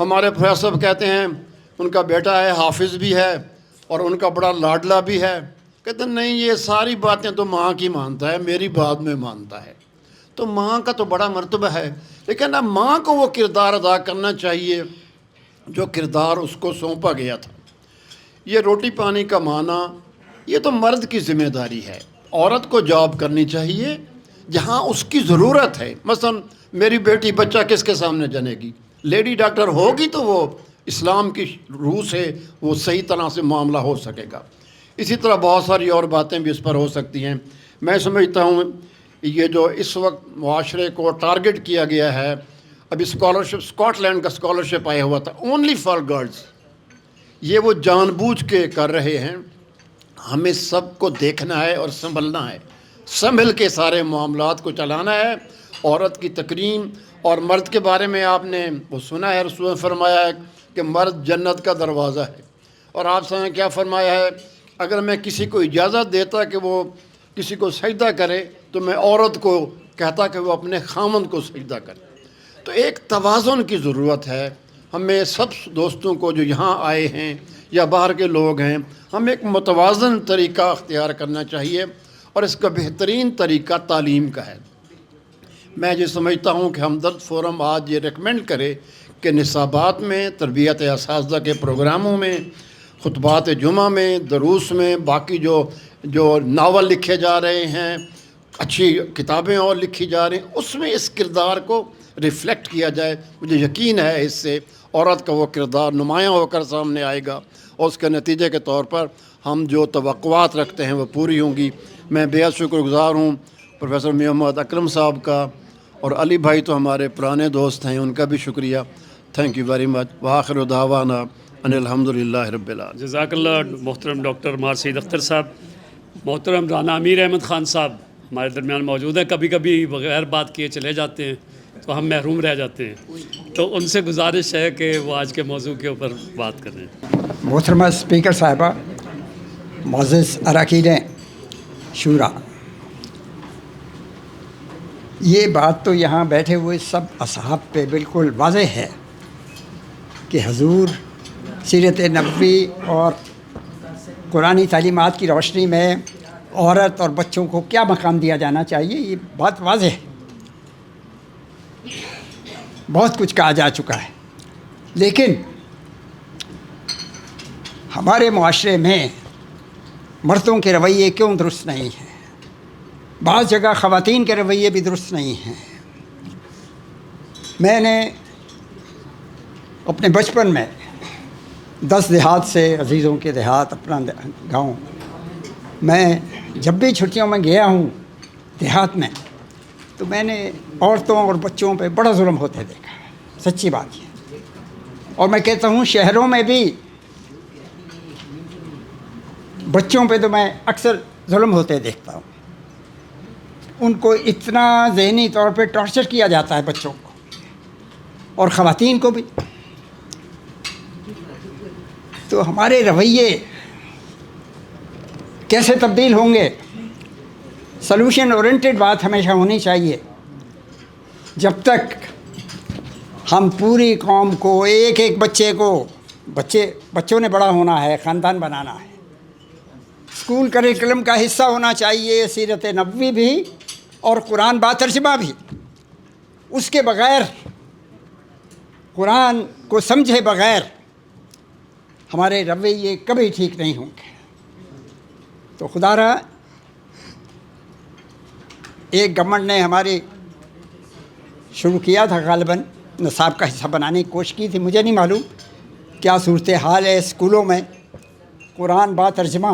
ہمارے پروفیسر صاحب کہتے ہیں ان کا بیٹا ہے حافظ بھی ہے اور ان کا بڑا لاڈلا بھی ہے، کہتے ہیں نہیں یہ ساری باتیں تو ماں کی مانتا ہے، میری بات میں مانتا ہے۔ تو ماں کا تو بڑا مرتبہ ہے، لیکن اب ماں کو وہ کردار ادا کرنا چاہیے جو کردار اس کو سونپا گیا تھا۔ یہ روٹی پانی کا معنی یہ تو مرد کی ذمہ داری ہے، عورت کو جاب کرنی چاہیے جہاں اس کی ضرورت ہے۔ مثلا میری بیٹی بچہ کس کے سامنے جنے گی؟ لیڈی ڈاکٹر ہوگی تو وہ اسلام کی روح سے وہ صحیح طرح سے معاملہ ہو سکے گا۔ اسی طرح بہت ساری اور باتیں بھی اس پر ہو سکتی ہیں۔ میں سمجھتا ہوں یہ جو اس وقت معاشرے کو ٹارگٹ کیا گیا ہے، ابھی اسکالرشپ اسکاٹ لینڈ کا اسکالرشپ آیا ہوا تھا اونلی فار گرلز، یہ وہ جان بوجھ کے کر رہے ہیں۔ ہمیں سب کو دیکھنا ہے اور سنبھلنا ہے، سنبھل کے سارے معاملات کو چلانا ہے۔ عورت کی تکریم اور مرد کے بارے میں آپ نے وہ سنا ہے، رسول نے فرمایا ہے کہ مرد جنت کا دروازہ ہے، اور آپ سے کیا فرمایا ہے؟ اگر میں کسی کو اجازت دیتا کہ وہ کسی کو سجدہ کرے تو میں عورت کو کہتا کہ وہ اپنے خامند کو سجدہ کرے۔ تو ایک توازن کی ضرورت ہے۔ ہمیں سب دوستوں کو جو یہاں آئے ہیں یا باہر کے لوگ ہیں، ہم ایک متوازن طریقہ اختیار کرنا چاہیے، اور اس کا بہترین طریقہ تعلیم کا ہے۔ میں یہ سمجھتا ہوں کہ ہمدرد فورم آج یہ ریکمینڈ کرے کہ نصابات میں، تربیت اساتذہ کے پروگراموں میں، خطبات جمعہ میں، دروس میں، باقی جو ناول لکھے جا رہے ہیں، اچھی کتابیں اور لکھی جا رہی ہیں، اس میں اس کردار کو ریفلیکٹ کیا جائے۔ مجھے یقین ہے اس سے عورت کا وہ کردار نمایاں ہو کر سامنے آئے گا، اور اس کے نتیجے کے طور پر ہم جو توقعات رکھتے ہیں وہ پوری ہوں گی۔ میں بے حد شکر گزار ہوں پروفیسر محمد اکرم صاحب کا، اور علی بھائی تو ہمارے پرانے دوست ہیں، ان کا بھی شکریہ۔ Thank you very much. وآخر دعوانا ان الحمدللہ رب العالمین۔ جزاک اللہ محترم ڈاکٹر مار سید اختر صاحب۔ محترم رانا امیر احمد خان صاحب ہمارے درمیان موجود ہیں، کبھی کبھی بغیر بات کیے چلے جاتے ہیں تو ہم محروم رہ جاتے ہیں، تو ان سے گزارش ہے کہ وہ آج کے موضوع کے اوپر بات کریں۔ محترمہ اسپیکر صاحبہ، معزز اراکین شورا، یہ بات تو یہاں بیٹھے ہوئے سب اصحاب پہ بالکل واضح ہے کہ حضور سیرت نبوی اور قرآنی تعلیمات کی روشنی میں عورت اور بچوں کو کیا مقام دیا جانا چاہیے، یہ بات واضح ہے۔ بہت کچھ کہا جا چکا ہے، لیکن ہمارے معاشرے میں مردوں کے رویے کیوں درست نہیں ہیں؟ بعض جگہ خواتین کے رویے بھی درست نہیں ہیں۔ میں نے اپنے بچپن میں 10 دیہات سے، عزیزوں کے دیہات، اپنا گاؤں، میں جب بھی چھٹیوں میں گیا ہوں دیہات میں، تو میں نے عورتوں اور بچوں پہ بڑا ظلم ہوتے دیکھا ہے، سچی بات ہے۔ اور میں کہتا ہوں شہروں میں بھی بچوں پہ تو میں اکثر ظلم ہوتے دیکھتا ہوں، ان کو اتنا ذہنی طور پہ ٹارچر کیا جاتا ہے بچوں کو اور خواتین کو بھی۔ تو ہمارے رویے کیسے تبدیل ہوں گے؟ سلوشن اورینٹڈ بات ہمیشہ ہونی چاہیے۔ جب تک ہم پوری قوم کو، ایک ایک بچے کو، بچوں نے بڑا ہونا ہے، خاندان بنانا ہے، اسکول کریکلم کا حصہ ہونا چاہیے سیرت نبوی بھی اور قرآن با ترجمہ بھی۔ اس کے بغیر، قرآن کو سمجھے بغیر ہمارے رویے کبھی ٹھیک نہیں ہوں گے۔ تو خدا رہا ایک گورنمنٹ نے ہماری شروع کیا تھا، غالباً نصاب کا حصہ بنانے کی کوشش کی تھی، مجھے نہیں معلوم کیا صورتحال ہے اسکولوں میں۔ قرآن با ترجمہ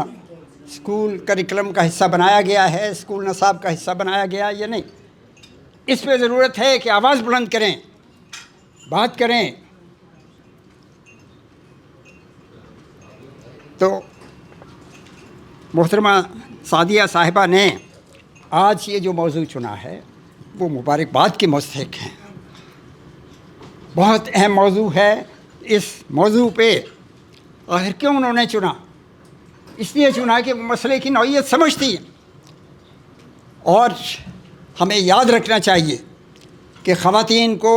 اسکول کریکلم کا حصہ بنایا گیا ہے، اسکول نصاب کا حصہ بنایا گیا یا نہیں؟ اس پہ ضرورت ہے کہ آواز بلند کریں، بات کریں۔ تو محترمہ سعدیہ صاحبہ نے آج یہ جو موضوع چنا ہے وہ مبارکباد کے مستحق ہیں۔ بہت اہم موضوع ہے۔ اس موضوع پہ آخر کیوں انہوں نے چنا؟ اس لیے چنا کہ مسئلے کی نوعیت سمجھتی ہے، اور ہمیں یاد رکھنا چاہیے کہ خواتین کو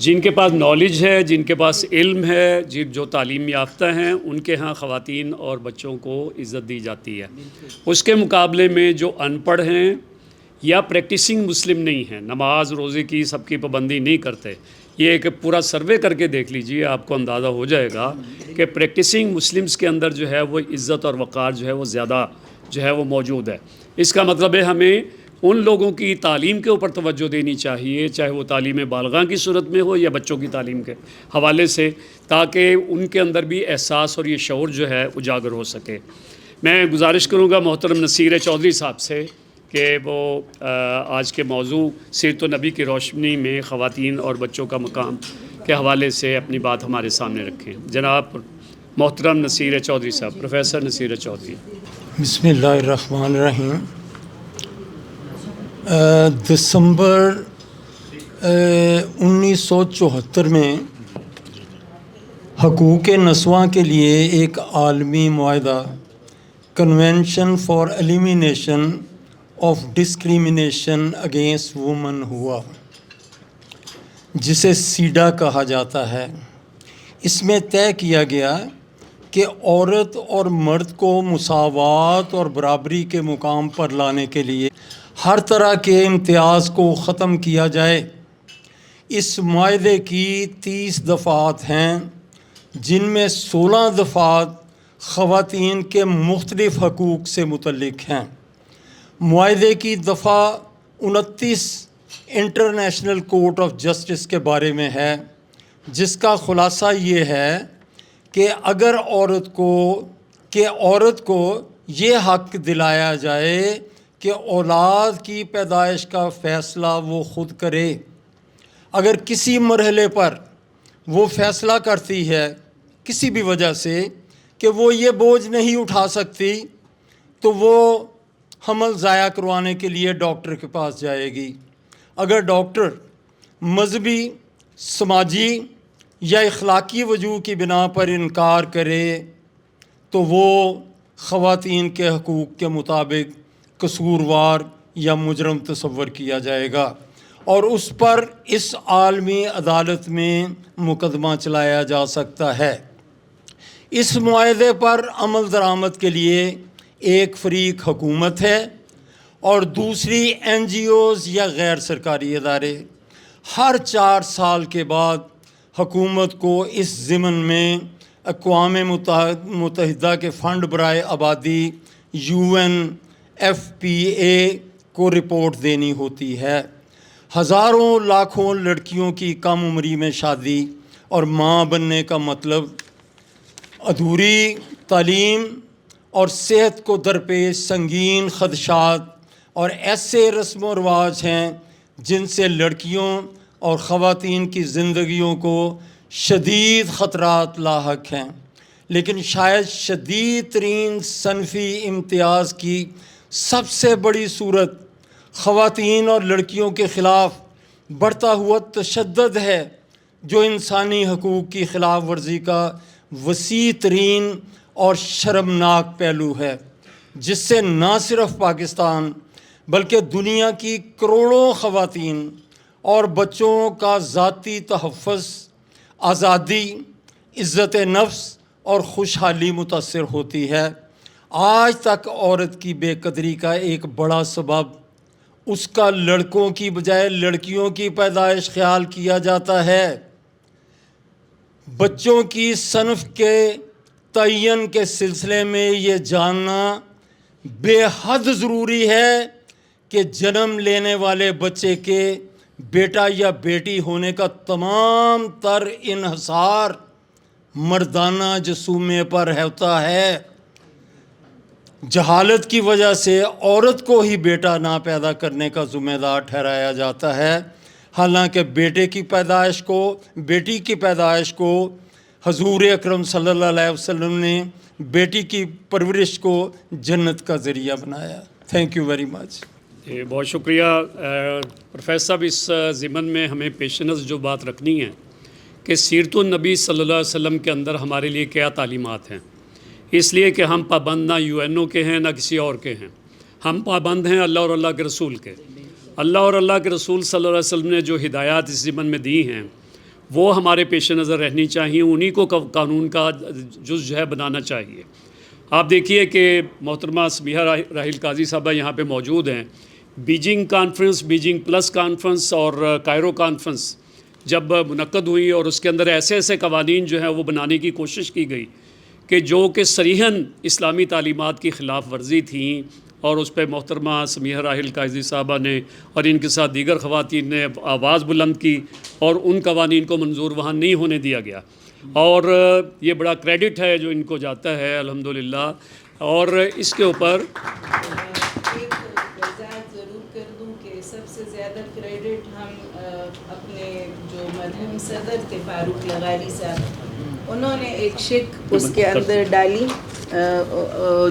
جن کے پاس نالج ہے، جن کے پاس علم ہے، جو تعلیم یافتہ ہیں، ان کے ہاں خواتین اور بچوں کو عزت دی جاتی ہے۔ اس کے مقابلے میں جو ان پڑھ ہیں یا پریکٹسنگ مسلم نہیں ہیں، نماز روزے کی سب کی پابندی نہیں کرتے، یہ ایک پورا سروے کر کے دیکھ لیجئے، آپ کو اندازہ ہو جائے گا کہ پریکٹسنگ مسلمز کے اندر جو ہے وہ عزت اور وقار جو ہے وہ زیادہ جو ہے وہ موجود ہے۔ اس کا مطلب ہے ہمیں ان لوگوں کی تعلیم کے اوپر توجہ دینی چاہیے، چاہے وہ تعلیم بالغاں کی صورت میں ہو یا بچوں کی تعلیم کے حوالے سے، تاکہ ان کے اندر بھی احساس اور یہ شعور جو ہے اجاگر ہو سکے۔ میں گزارش کروں گا محترم نصیر چودھری صاحب سے کہ وہ آج کے موضوع سیرت النبی کی روشنی میں خواتین اور بچوں کا مقام کے حوالے سے اپنی بات ہمارے سامنے رکھیں۔ جناب محترم نصیر چودھری صاحب، پروفیسر نصیر چودھری۔ بسم اللہ الرحمن الرحیم۔ دسمبر 1974 میں حقوق نسواں کے لیے ایک عالمی معاہدہ convention for elimination of discrimination against women ہوا، جسے سیڈا کہا جاتا ہے۔ اس میں طے کیا گیا کہ عورت اور مرد کو مساوات اور برابری کے مقام پر لانے کے لیے ہر طرح کے امتیاز کو ختم کیا جائے۔ اس معاہدے کی 30 دفعات ہیں، جن میں 16 دفعات خواتین کے مختلف حقوق سے متعلق ہیں۔ معاہدے کی دفعہ 29 انٹرنیشنل کورٹ آف جسٹس کے بارے میں ہے، جس کا خلاصہ یہ ہے کہ اگر عورت کو یہ حق دلایا جائے کہ اولاد کی پیدائش کا فیصلہ وہ خود کرے، اگر کسی مرحلے پر وہ فیصلہ کرتی ہے کسی بھی وجہ سے کہ وہ یہ بوجھ نہیں اٹھا سکتی، تو وہ حمل ضائع کروانے کے لیے ڈاکٹر کے پاس جائے گی۔ اگر ڈاکٹر مذہبی، سماجی یا اخلاقی وجوہ کی بنا پر انکار کرے تو وہ خواتین کے حقوق کے مطابق قصوروار یا مجرم تصور کیا جائے گا اور اس پر اس عالمی عدالت میں مقدمہ چلایا جا سکتا ہے۔ اس معاہدے پر عمل درآمد کے لیے ایک فریق حکومت ہے اور دوسری NGOs یا غیر سرکاری ادارے۔ ہر 4 سال کے بعد حکومت کو اس ضمن میں اقوام متحدہ کے فنڈ برائے آبادی UNFPA کو رپورٹ دینی ہوتی ہے۔ ہزاروں لاکھوں لڑکیوں کی کم عمری میں شادی اور ماں بننے کا مطلب ادھوری تعلیم اور صحت کو درپیش سنگین خدشات اور ایسے رسم و رواج ہیں جن سے لڑکیوں اور خواتین کی زندگیوں کو شدید خطرات لاحق ہیں، لیکن شاید شدید ترین صنفی امتیاز کی سب سے بڑی صورت خواتین اور لڑکیوں کے خلاف بڑھتا ہوا تشدد ہے، جو انسانی حقوق کی خلاف ورزی کا وسیع ترین اور شرمناک پہلو ہے، جس سے نہ صرف پاکستان بلکہ دنیا کی کروڑوں خواتین اور بچوں کا ذاتی تحفظ، آزادی، عزت نفس اور خوشحالی متاثر ہوتی ہے۔ آج تک عورت کی بے قدری کا ایک بڑا سبب اس کا لڑکوں کی بجائے لڑکیوں کی پیدائش خیال کیا جاتا ہے۔ بچوں کی صنف کے تعین کے سلسلے میں یہ جاننا بے حد ضروری ہے کہ جنم لینے والے بچے کے بیٹا یا بیٹی ہونے کا تمام تر انحصار مردانہ جسومے پر ہوتا ہے۔ جہالت کی وجہ سے عورت کو ہی بیٹا نہ پیدا کرنے کا ذمہ دار ٹھہرایا جاتا ہے، حالانکہ بیٹی کی پیدائش کو حضور اکرم صلی اللہ علیہ وسلم نے بیٹی کی پرورش کو جنت کا ذریعہ بنایا۔ Thank you very much. بہت شکریہ پروفیسر صاحب۔ اس ضمن میں ہمیں پیش نظر جو بات رکھنی ہے کہ سیرت النبی صلی اللہ علیہ وسلم کے اندر ہمارے لیے کیا تعلیمات ہیں، اس لیے کہ ہم پابند نہ UNO کے ہیں نہ کسی اور کے ہیں، ہم پابند ہیں اللہ اور اللہ کے رسول کے۔ اللہ اور اللہ کے رسول صلی اللہ علیہ وسلم نے جو ہدایات اس ضمن میں دی ہیں وہ ہمارے پیش نظر رہنی چاہیے، انہی کو قانون کا جز جو ہے بنانا چاہیے۔ آپ دیکھیے کہ محترمہ سمیحہ راحیل قاضی صاحبہ یہاں پہ موجود ہیں۔ Beijing conference, Beijing plus conference اور کائرو کانفرنس جب منعقد ہوئی اور اس کے اندر ایسے ایسے قوانین جو ہیں وہ بنانے کی کوشش کی گئی کہ جو کہ صریحاً اسلامی تعلیمات کی خلاف ورزی تھیں، اور اس پہ محترمہ سمیحہ راحیل قاضی صاحبہ نے اور ان کے ساتھ دیگر خواتین نے آواز بلند کی اور ان قوانین کو منظور وہاں نہیں ہونے دیا گیا، اور یہ بڑا کریڈٹ ہے جو ان کو جاتا ہے الحمدللہ۔ اور اس کے اوپر ضرور کر دوں کہ سب سے زیادہ کریڈٹ ہم اپنے جو مرحوم صدر تھے فاروق لغاری صاحب، انہوں نے ایک شک اس کے اندر ڈالی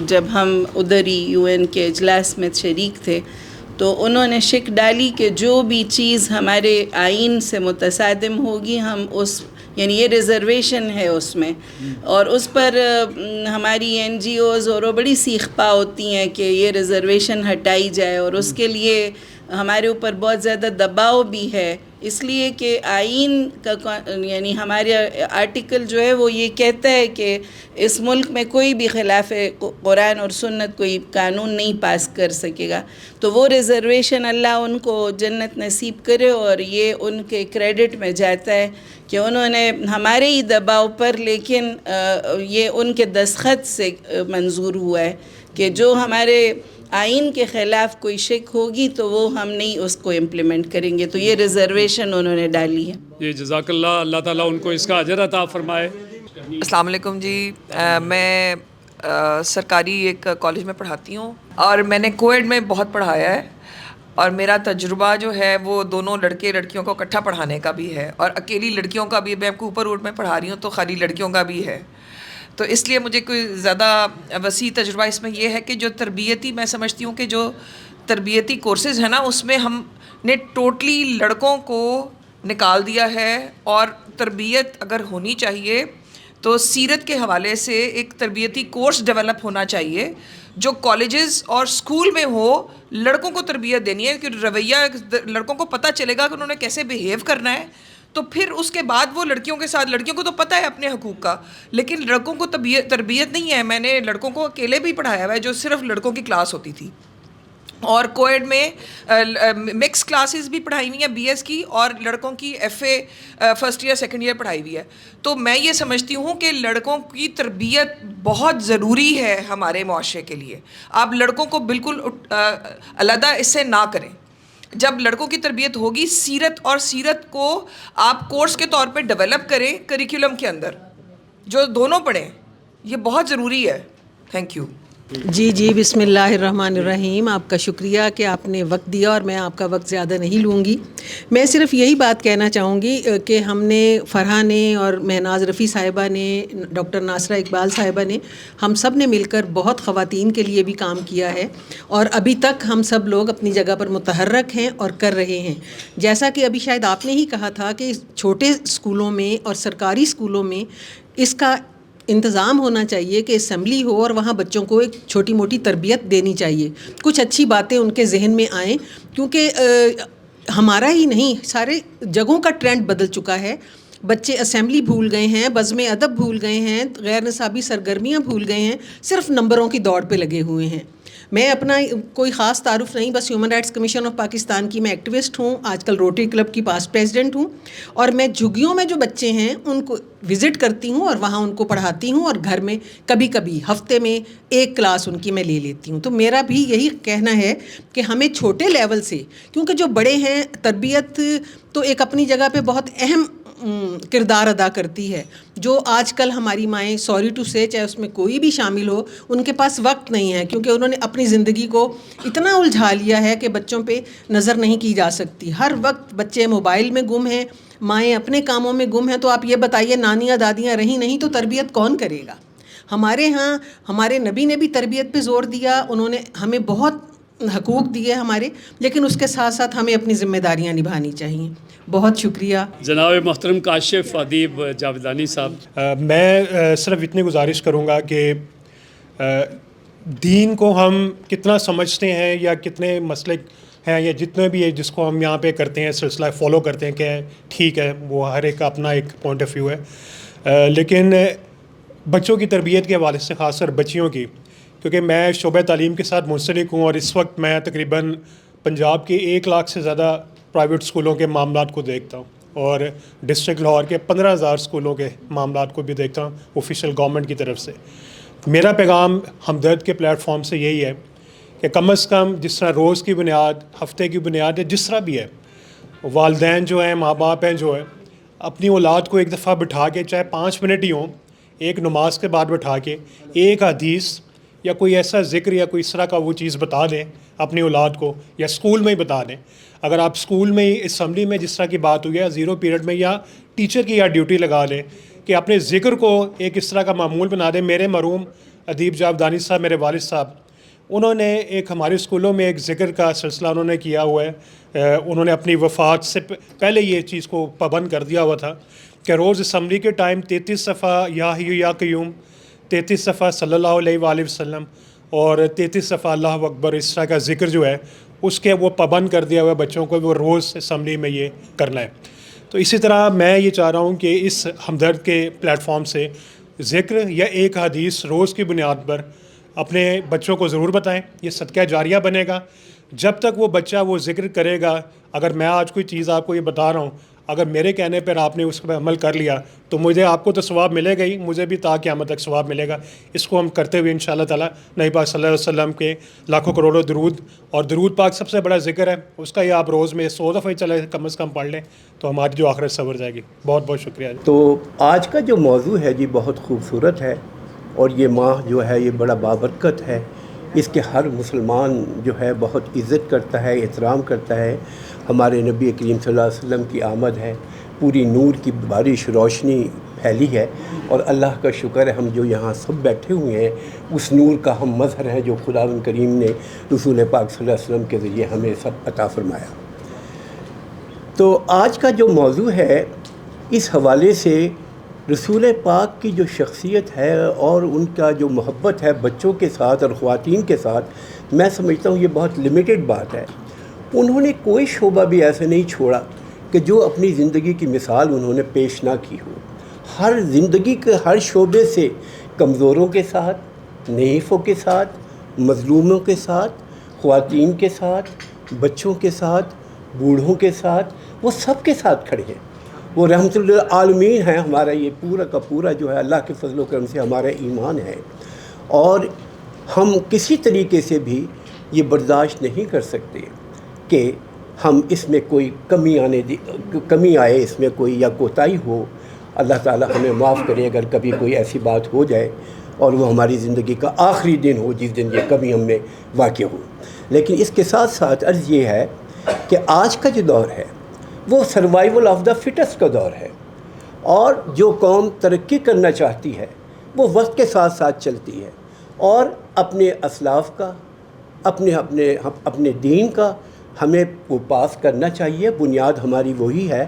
جب ہم ادھر ہی UN کے اجلاس میں شریک تھے، تو انہوں نے شک ڈالی کہ جو بھی چیز ہمارے آئین سے متصادم ہوگی ہم اس، یعنی یہ ریزرویشن ہے اس میں، اور اس پر ہماری NGOs اور وہ بڑی سیخ پا ہوتی ہیں کہ یہ ریزرویشن ہٹائی جائے، اور اس کے لیے ہمارے اوپر بہت زیادہ دباؤ بھی ہے، اس لیے کہ آئین کا یعنی ہمارے آرٹیکل جو ہے وہ یہ کہتا ہے کہ اس ملک میں کوئی بھی خلاف قرآن اور سنت کوئی قانون نہیں پاس کر سکے گا۔ تو وہ ریزرویشن اللہ ان کو جنت نصیب کرے، اور یہ ان کے کریڈٹ میں جاتا ہے کہ انہوں نے ہمارے ہی دباؤ پر، لیکن یہ ان کے دستخط سے منظور ہوا ہے کہ جو ہمارے آئین کے خلاف کوئی شک ہوگی تو وہ ہم نہیں اس کو امپلیمنٹ کریں گے، تو یہ ریزرویشن انہوں نے ڈالی ہے۔ یہ جزاک اللہ، اللہ تعالیٰ ان کو اس کا اجر عطا فرمائے۔ السلام علیکم جی، میں سرکاری ایک کالج میں پڑھاتی ہوں اور میں نے کوئیڈ میں بہت پڑھایا ہے، اور میرا تجربہ جو ہے وہ دونوں لڑکے لڑکیوں کو اکٹھا پڑھانے کا بھی ہے، اور اکیلی لڑکیوں کا بھی، میں کوپر روڈ میں پڑھا رہی ہوں تو خالی لڑکیوں کا بھی ہے، تو اس لیے مجھے کوئی زیادہ وسیع تجربہ اس میں یہ ہے کہ جو تربیتی، میں سمجھتی ہوں کہ جو تربیتی کورسز ہیں نا، اس میں ہم نے ٹوٹلی لڑکوں کو نکال دیا ہے، اور تربیت اگر ہونی چاہیے تو سیرت کے حوالے سے ایک تربیتی کورس ڈیولپ ہونا چاہیے جو کالجز اور اسکول میں ہو، لڑکوں کو تربیت دینی ہے کہ رویہ لڑکوں کو پتہ چلے گا کہ انہوں نے کیسے بیہیو کرنا ہے، تو پھر اس کے بعد وہ لڑکیوں کے ساتھ، لڑکیوں کو تو پتہ ہے اپنے حقوق کا، لیکن لڑکوں کو تربیت نہیں ہے۔ میں نے لڑکوں کو اکیلے بھی پڑھایا ہوا ہے جو صرف لڑکوں کی کلاس ہوتی تھی، اور کوئیڈ میں مکس کلاسز بھی پڑھائی ہوئی ہیں BS کی، اور لڑکوں کی FA first year second year پڑھائی ہوئی ہے۔ تو میں یہ سمجھتی ہوں کہ لڑکوں کی تربیت بہت ضروری ہے ہمارے معاشرے کے لیے، آپ لڑکوں کو بالکل علیحدہ اس سے نہ کریں۔ جب لڑکوں کی تربیت ہوگی، سیرت اور سیرت کو آپ کورس کے طور پہ ڈیولپ کریں کریکولم کے اندر، جو دونوں پڑھیں، یہ بہت ضروری ہے۔ Thank you. جی بسم اللہ الرحمن الرحیم۔ آپ کا شکریہ کہ آپ نے وقت دیا، اور میں آپ کا وقت زیادہ نہیں لوں گی۔ میں صرف یہی بات کہنا چاہوں گی کہ ہم نے، فرحہ نے اور مہناز رفیع صاحبہ نے، ڈاکٹر ناصرہ اقبال صاحبہ نے، ہم سب نے مل کر بہت خواتین کے لیے بھی کام کیا ہے، اور ابھی تک ہم سب لوگ اپنی جگہ پر متحرک ہیں اور کر رہے ہیں۔ جیسا کہ ابھی شاید آپ نے ہی کہا تھا کہ چھوٹے اسکولوں میں اور سرکاری اسکولوں میں اس کا انتظام ہونا چاہیے کہ اسمبلی ہو، اور وہاں بچوں کو ایک چھوٹی موٹی تربیت دینی چاہیے، کچھ اچھی باتیں ان کے ذہن میں آئیں، کیونکہ ہمارا ہی نہیں، سارے جگہوں کا ٹرینڈ بدل چکا ہے۔ بچے اسمبلی بھول گئے ہیں، بزم ادب بھول گئے ہیں، غیر نصابی سرگرمیاں بھول گئے ہیں، صرف نمبروں کی دوڑ پہ لگے ہوئے ہیں۔ میں اپنا کوئی خاص تعارف نہیں، بس human rights commission of Pakistan کی میں ایکٹیوسٹ ہوں، آج کل روٹری کلب کی پاسٹ پریزیڈنٹ ہوں، اور میں جھگیوں میں جو بچے ہیں ان کو وزٹ کرتی ہوں اور وہاں ان کو پڑھاتی ہوں، اور گھر میں کبھی کبھی ہفتے میں ایک کلاس ان کی میں لے لیتی ہوں۔ تو میرا بھی یہی کہنا ہے کہ ہمیں چھوٹے لیول سے، کیونکہ جو بڑے ہیں، تربیت تو ایک اپنی جگہ پہ بہت اہم کردار ادا کرتی ہے، جو آج کل ہماری مائیں، سوری ٹو سے، چاہے اس میں کوئی بھی شامل ہو، ان کے پاس وقت نہیں ہے، کیونکہ انہوں نے اپنی زندگی کو اتنا الجھا لیا ہے کہ بچوں پہ نظر نہیں کی جا سکتی۔ ہر وقت بچے موبائل میں گم ہیں، مائیں اپنے کاموں میں گم ہیں، تو آپ یہ بتائیے نانیاں دادیاں رہیں نہیں تو تربیت کون کرے گا؟ ہمارے ہاں ہمارے نبی نے بھی تربیت پہ زور دیا، انہوں نے ہمیں بہت حقوق دیے ہمارے، لیکن اس کے ساتھ ساتھ ہمیں اپنی ذمہ داریاں نبھانی چاہیے۔ بہت شکریہ جناب محترم کاشف ادیب جاویدانی صاحب۔ میں صرف اتنی گزارش کروں گا کہ دین کو ہم کتنا سمجھتے ہیں یا کتنے مسلک ہیں یا جتنے بھی جس کو ہم یہاں پہ کرتے ہیں سلسلہ فالو کرتے ہیں کہ ٹھیک ہے، وہ ہر ایک کا اپنا ایک پوائنٹ آف ویو ہے، لیکن بچوں کی تربیت کے حوالے سے خاص کر بچیوں کی، کیونکہ میں شعبہ تعلیم کے ساتھ منسلک ہوں اور اس وقت میں تقریباً پنجاب کے 1 لاکھ سے زیادہ پرائیویٹ اسکولوں کے معاملات کو دیکھتا ہوں اور ڈسٹرکٹ لاہور کے 15,000 اسکولوں کے معاملات کو بھی دیکھتا ہوں آفیشیل گورنمنٹ کی طرف سے۔ میرا پیغام ہمدرد کے پلیٹ فارم سے یہی ہے کہ کم از کم جس طرح روز کی بنیاد، ہفتے کی بنیاد ہے، جس طرح بھی ہے، والدین جو ہیں، ماں باپ ہیں جو ہے، اپنی اولاد کو ایک دفعہ بٹھا کے، چاہے 5 منٹ ہی ہوں، ایک نماز کے بعد بٹھا کے ایک حدیث یا کوئی ایسا ذکر یا کوئی اس طرح کا وہ چیز بتا دیں اپنی اولاد کو، یا اسکول میں ہی بتا دیں۔ اگر آپ اسکول میں ہی اسمبلی میں جس طرح کی بات ہوئی ہے، 0 پیریڈ میں، یا ٹیچر کی یا ڈیوٹی لگا لیں کہ اپنے ذکر کو ایک اس طرح کا معمول بنا دیں۔ میرے مرحوم ادیب جاودانی صاحب، میرے والد صاحب، انہوں نے ایک ہمارے اسکولوں میں ایک ذکر کا سلسلہ انہوں نے کیا ہوا ہے، انہوں نے اپنی وفات سے پہلے یہ چیز کو پابند کر دیا ہوا تھا کہ روز اسمبلی کے ٹائم 33 دفعہ یا حی یا قیوم، 33 دفعہ صلی اللہ علیہ وآلہ وسلم اور 33 دفعہ اللہ اکبر، اس طرح کا ذکر جو ہے اس کے وہ پابند کر دیا ہوا ہے بچوں کو، وہ روز اسمبلی میں یہ کرنا ہے۔ تو اسی طرح میں یہ چاہ رہا ہوں کہ اس ہمدرد کے پلیٹ فارم سے ذکر یا ایک حدیث روز کی بنیاد پر اپنے بچوں کو ضرور بتائیں، یہ صدقہ جاریہ بنے گا۔ جب تک وہ بچہ وہ ذکر کرے گا، اگر میں آج کوئی چیز آپ کو یہ بتا رہا ہوں، اگر میرے کہنے پر آپ نے اس پہ عمل کر لیا تو مجھے، آپ کو تو ثواب ملے گا ہی، مجھے بھی تا قیامت تک ثواب ملے گا۔ اس کو ہم کرتے ہوئے انشاءاللہ تعالیٰ نبی پاک صلی اللہ علیہ وسلم کے لاکھوں کروڑوں درود، اور درود پاک سب سے بڑا ذکر ہے، اس کا یہ آپ روز میں 100 دفعہ چلے کم از کم پڑھ لیں تو ہماری جو آخرت سنور جائے گی۔ بہت بہت شکریہ۔ تو آج کا جو موضوع ہے جی بہت خوبصورت ہے، اور یہ ماہ جو ہے یہ بڑا بابرکت ہے، اس کے ہر مسلمان جو ہے بہت عزت کرتا ہے، احترام کرتا ہے۔ ہمارے نبی کریم صلی اللہ علیہ وسلم کی آمد ہے، پوری نور کی بارش، روشنی پھیلی ہے، اور اللہ کا شکر ہے ہم جو یہاں سب بیٹھے ہوئے ہیں اس نور کا ہم مظہر ہیں جو خداوند کریم نے رسول پاک صلی اللہ علیہ وسلم کے ذریعے ہمیں سب عطا فرمایا۔ تو آج کا جو موضوع ہے اس حوالے سے رسول پاک کی جو شخصیت ہے اور ان کا جو محبت ہے بچوں کے ساتھ اور خواتین کے ساتھ، میں سمجھتا ہوں یہ بہت لیمیٹڈ بات ہے۔ انہوں نے کوئی شعبہ بھی ایسے نہیں چھوڑا کہ جو اپنی زندگی کی مثال انہوں نے پیش نہ کی ہو۔ ہر زندگی کے ہر شعبے سے کمزوروں کے ساتھ، ضعیفوں کے ساتھ، مظلوموں کے ساتھ، خواتین کے ساتھ، بچوں کے ساتھ، بوڑھوں کے ساتھ، وہ سب کے ساتھ کھڑے ہیں۔ وہ رحمت للعالمین ہیں۔ ہمارا یہ پورا کا پورا جو ہے اللہ کے فضل و کرم سے ہمارا ایمان ہے، اور ہم کسی طریقے سے بھی یہ برداشت نہیں کر سکتے کہ ہم اس میں کوئی کمی آئے، اس میں کوئی یا کوتاہی ہو۔ اللہ تعالی ہمیں معاف کرے اگر کبھی کوئی ایسی بات ہو جائے اور وہ ہماری زندگی کا آخری دن ہو جس دن یہ کمی ہم میں واقع ہو۔ لیکن اس کے ساتھ ساتھ عرض یہ ہے کہ آج کا جو دور ہے وہ سروائیول آف دا فٹسٹ کا دور ہے، اور جو قوم ترقی کرنا چاہتی ہے وہ وقت کے ساتھ ساتھ چلتی ہے، اور اپنے اسلاف کا، اپنے دین کا ہمیں وہ پاس کرنا چاہیے۔ بنیاد ہماری وہی ہے،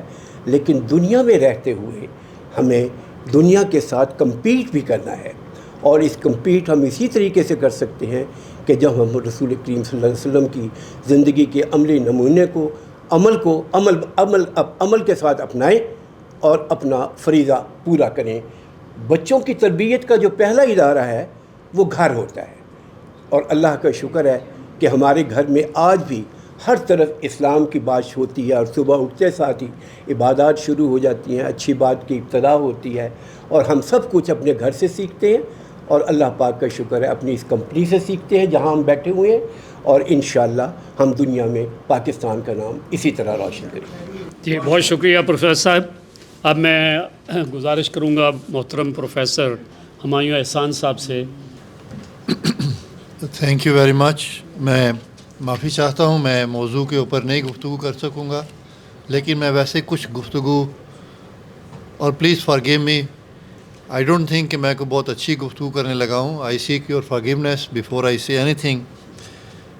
لیکن دنیا میں رہتے ہوئے ہمیں دنیا کے ساتھ کمپیٹ بھی کرنا ہے، اور اس کمپیٹ ہم اسی طریقے سے کر سکتے ہیں کہ جب ہم رسول کریم صلی اللہ علیہ وسلم کی زندگی کے عملی نمونے کو عمل کے ساتھ اپنائیں اور اپنا فریضہ پورا کریں۔ بچوں کی تربیت کا جو پہلا ادارہ ہے وہ گھر ہوتا ہے، اور اللہ کا شکر ہے کہ ہمارے گھر میں آج بھی ہر طرف اسلام کی بات ہوتی ہے، اور صبح اٹھتے ساتھ ہی عبادات شروع ہو جاتی ہیں، اچھی بات کی ابتدا ہوتی ہے، اور ہم سب کچھ اپنے گھر سے سیکھتے ہیں، اور اللہ پاک کا شکر ہے اپنی اس کمپنی سے سیکھتے ہیں جہاں ہم بیٹھے ہوئے ہیں، اور انشاءاللہ ہم دنیا میں پاکستان کا نام اسی طرح روشن کریں گے۔ جی بہت شکریہ پروفیسر صاحب۔ اب میں گزارش کروں گا محترم پروفیسر ہمایوں احسان صاحب سے۔ Thank you very much. میں معافی چاہتا ہوں میں موضوع کے اوپر نہیں گفتگو کر سکوں گا، لیکن میں ویسے کچھ گفتگو، اور please forgive me, I don't think کہ میں کوئی بہت اچھی گفتگو کرنے لگا ہوں۔ I seek your forgiveness before I see anything.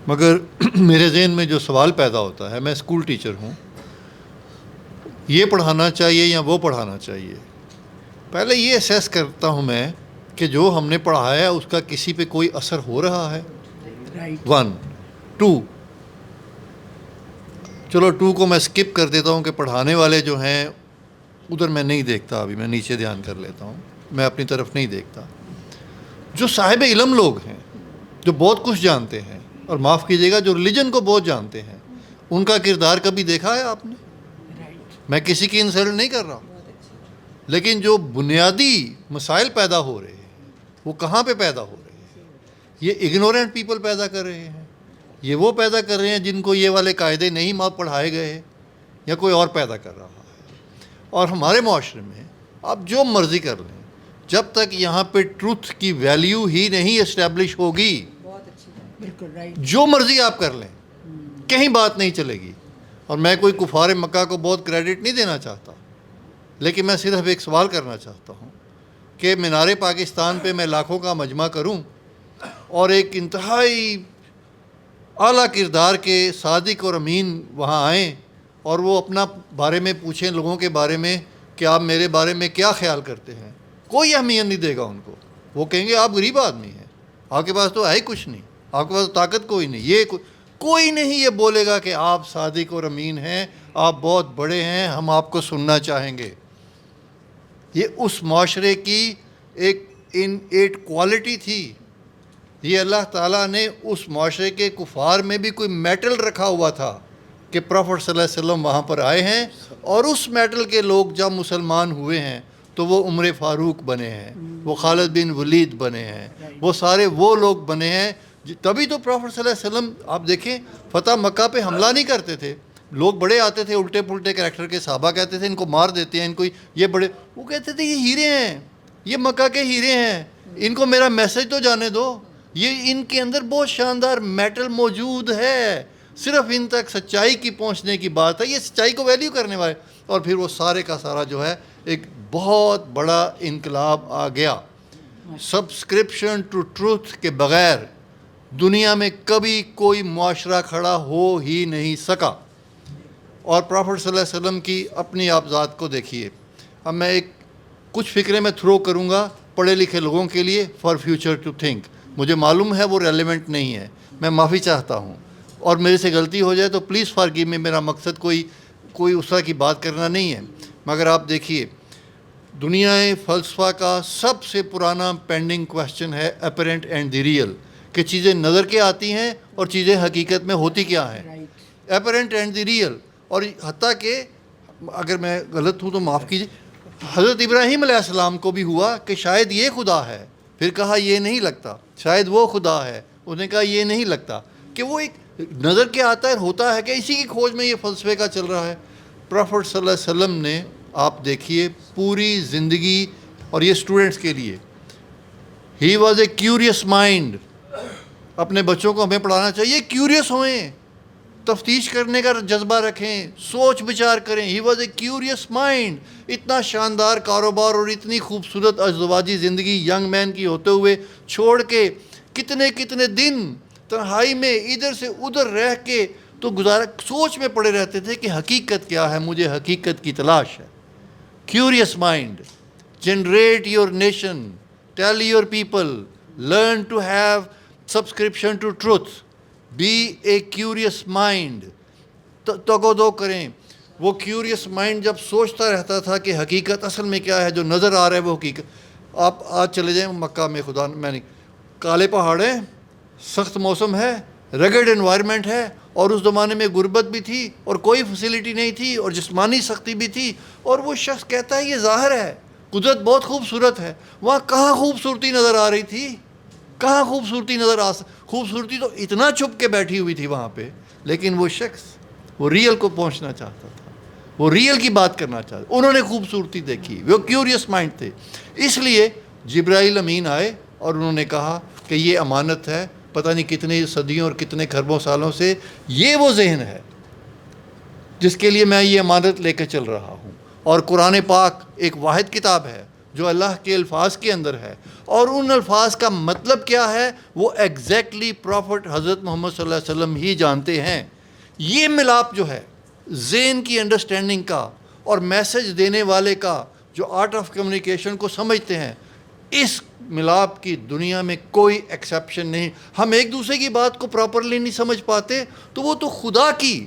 مگر میرے ذہن میں جو سوال پیدا ہوتا ہے، میں اسکول ٹیچر ہوں، یہ پڑھانا چاہیے یا وہ پڑھانا چاہیے؟ پہلے یہ اسیس کرتا ہوں میں کہ جو ہم نے پڑھایا ہے اس کا کسی پہ کوئی اثر ہو رہا ہے، 1 2 چلو 2 کو میں سکپ کر دیتا ہوں کہ پڑھانے والے جو ہیں ادھر میں نہیں دیکھتا، ابھی میں نیچے دھیان کر لیتا ہوں، میں اپنی طرف نہیں دیکھتا. جو صاحب علم لوگ ہیں، جو بہت کچھ جانتے ہیں، اور معاف کیجیے گا جو ریلیجن کو بہت جانتے ہیں، ان کا کردار کبھی دیکھا ہے آپ نے؟ میں کسی کی انسلٹ نہیں کر رہا، لیکن جو بنیادی مسائل پیدا ہو رہے ہیں وہ کہاں پہ پیدا ہو رہے ہیں؟ یہ اگنورینٹ پیپل پیدا کر رہے ہیں، یہ وہ پیدا کر رہے ہیں جن کو یہ والے قاعدے نہیں پڑھائے گئے، یا کوئی اور پیدا کر رہا ہے. اور ہمارے معاشرے میں آپ جو مرضی کر لیں، جب تک یہاں پہ ٹروتھ کی ویلیو ہی نہیں اسٹیبلش ہوگی، جو مرضی آپ کر لیں کہیں بات نہیں چلے گی. اور میں کوئی کفار مکہ کو بہت کریڈٹ نہیں دینا چاہتا، لیکن میں صرف ایک سوال کرنا چاہتا ہوں کہ مینار پاکستان پہ میں لاکھوں کا مجمع کروں اور ایک انتہائی اعلیٰ کردار کے صادق اور امین وہاں آئیں اور وہ اپنا بارے میں پوچھیں لوگوں کے بارے میں کہ آپ میرے بارے میں کیا خیال کرتے ہیں، کوئی اہمیت نہیں دے گا ان کو. وہ کہیں گے آپ غریب آدمی ہیں، آپ کے پاس تو ہے ہی کچھ نہیں، آپ کے پاس طاقت کوئی نہیں، یہ کوئی نہیں یہ بولے گا کہ آپ صادق اور امین ہیں، آپ بہت بڑے ہیں، ہم آپ کو سننا چاہیں گے. یہ اس معاشرے کی ایک کوالٹی تھی. یہ اللہ تعالیٰ نے اس معاشرے کے کفار میں بھی کوئی میٹل رکھا ہوا تھا کہ پروفٹ صلی اللہ علیہ وسلم وہاں پر آئے ہیں، اور اس میٹل کے لوگ جب مسلمان ہوئے ہیں تو وہ عمر فاروق بنے ہیں، وہ خالد بن ولید بنے ہیں، وہ سارے وہ لوگ بنے ہیں. تبھی تو پروفٹ صلی اللہ علیہ وسلم آپ دیکھیں فتح مکہ پہ حملہ نہیں کرتے تھے. لوگ بڑے آتے تھے الٹے پلٹے کریکٹر کے، صحابہ کہتے تھے ان کو مار دیتے ہیں، ان کو یہ بڑے، وہ کہتے تھے یہ ہیرے ہیں، یہ مکہ کے ہیرے ہیں، ان کو میرا میسج تو جانے دو، یہ ان کے اندر بہت شاندار میٹل موجود ہے، صرف ان تک سچائی کی پہنچنے کی بات ہے، یہ سچائی کو ویلیو کرنے والے. اور پھر وہ سارے کا سارا جو ہے ایک بہت بڑا انقلاب آ گیا. سبسکرپشن ٹو ٹروتھ کے بغیر دنیا میں کبھی کوئی معاشرہ کھڑا ہو ہی نہیں سکا. اور پروفٹ صلی اللہ علیہ وسلم کی اپنی آپ ذات کو دیکھیے. اب میں کچھ فکریں میں تھرو کروں گا پڑھے لکھے لوگوں کے لیے فار فیوچر ٹو تھنک. مجھے معلوم ہے وہ ریلیونٹ نہیں ہے، میں معافی چاہتا ہوں، اور میرے سے غلطی ہو جائے تو پلیز فارگیو می. میرا مقصد کوئی اس طرح کی بات کرنا نہیں ہے. مگر آپ دیکھیے دنیا فلسفہ کا سب سے پرانا پینڈنگ کویسچن ہے اپیرنٹ اینڈ دی ریئل، کہ چیزیں نظر کے آتی ہیں اور چیزیں حقیقت میں ہوتی کیا ہیں. Apparent and the real. اور حتیٰ کہ اگر میں غلط ہوں تو معاف کیجیے، حضرت ابراہیم علیہ السلام کو بھی ہوا کہ شاید یہ خدا ہے، پھر کہا یہ نہیں لگتا، شاید وہ خدا ہے، اس نے کہا یہ نہیں لگتا، کہ وہ ایک نظر کے آتا ہے ہوتا ہے کہ اسی کی کھوج میں یہ فلسفے کا چل رہا ہے. پروفٹ صلی اللہ علیہ وسلم نے آپ دیکھیے پوری زندگی، اور یہ اسٹوڈنٹس کے لیے، he was a curious mind. اپنے بچوں کو ہمیں پڑھانا چاہیے کیوریس ہوئیں، تفتیش کرنے کا جذبہ رکھیں، سوچ بچار کریں. He was a curious mind. اتنا شاندار کاروبار اور اتنی خوبصورت ازدواجی زندگی ینگ مین کی ہوتے ہوئے چھوڑ کے کتنے دن تنہائی میں ادھر سے ادھر رہ کے تو سوچ میں پڑے رہتے تھے کہ حقیقت کیا ہے، مجھے حقیقت کی تلاش ہے. Curious mind. Generate your nation, tell your people, learn to have subscription to truth, be a curious mind. تگو دو کریں. وہ کیوریس مائنڈ جب سوچتا رہتا تھا کہ حقیقت اصل میں کیا ہے، جو نظر آ رہا ہے وہ حقیقت. آپ آج چلے جائیں مکہ میں، خدا میں نہیں، کالے پہاڑ ہیں، سخت موسم ہے، رگڈ انوائرمنٹ ہے، اور اس زمانے میں غربت بھی تھی اور کوئی فیسیلیٹی نہیں تھی اور جسمانی سختی بھی تھی. اور وہ شخص کہتا ہے یہ ظاہر ہے قدرت بہت خوبصورت ہے. وہاں کہاں خوبصورتی نظر آ رہی تھی، کہاں خوبصورتی خوبصورتی تو اتنا چھپ کے بیٹھی ہوئی تھی وہاں پہ. لیکن وہ شخص وہ ریئل کو پہنچنا چاہتا تھا، وہ ریئل کی بات کرنا چاہتا. انہوں نے خوبصورتی دیکھی، وہ کیوریس مائنڈ تھے. اس لیے جبرائیل امین آئے اور انہوں نے کہا کہ یہ امانت ہے، پتہ نہیں کتنے صدیوں اور کتنے کھربوں سالوں سے یہ وہ ذہن ہے جس کے لیے میں یہ امانت لے کے چل رہا ہوں. اور قرآن پاک ایک واحد کتاب ہے جو اللہ کے الفاظ کے اندر ہے، اور ان الفاظ کا مطلب کیا ہے وہ ایگزیکٹلی پروفٹ حضرت محمد صلی اللہ علیہ وسلم ہی جانتے ہیں. یہ ملاپ جو ہے ذہن کی انڈرسٹینڈنگ کا اور میسج دینے والے کا، جو آرٹ آف کمیونیکیشن کو سمجھتے ہیں، اس ملاپ کی دنیا میں کوئی ایکسیپشن نہیں. ہم ایک دوسرے کی بات کو پراپرلی نہیں سمجھ پاتے تو وہ تو خدا کی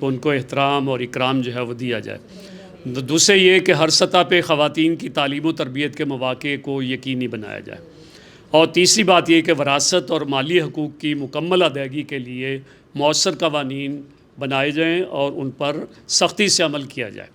کہ ان کو احترام اور اکرام جو ہے وہ دیا جائے. دوسرے یہ کہ ہر سطح پہ خواتین کی تعلیم و تربیت کے مواقع کو یقینی بنایا جائے. اور تیسری بات یہ کہ وراثت اور مالی حقوق کی مکمل ادائیگی کے لیے مؤثر قوانین بنائے جائیں اور ان پر سختی سے عمل کیا جائے.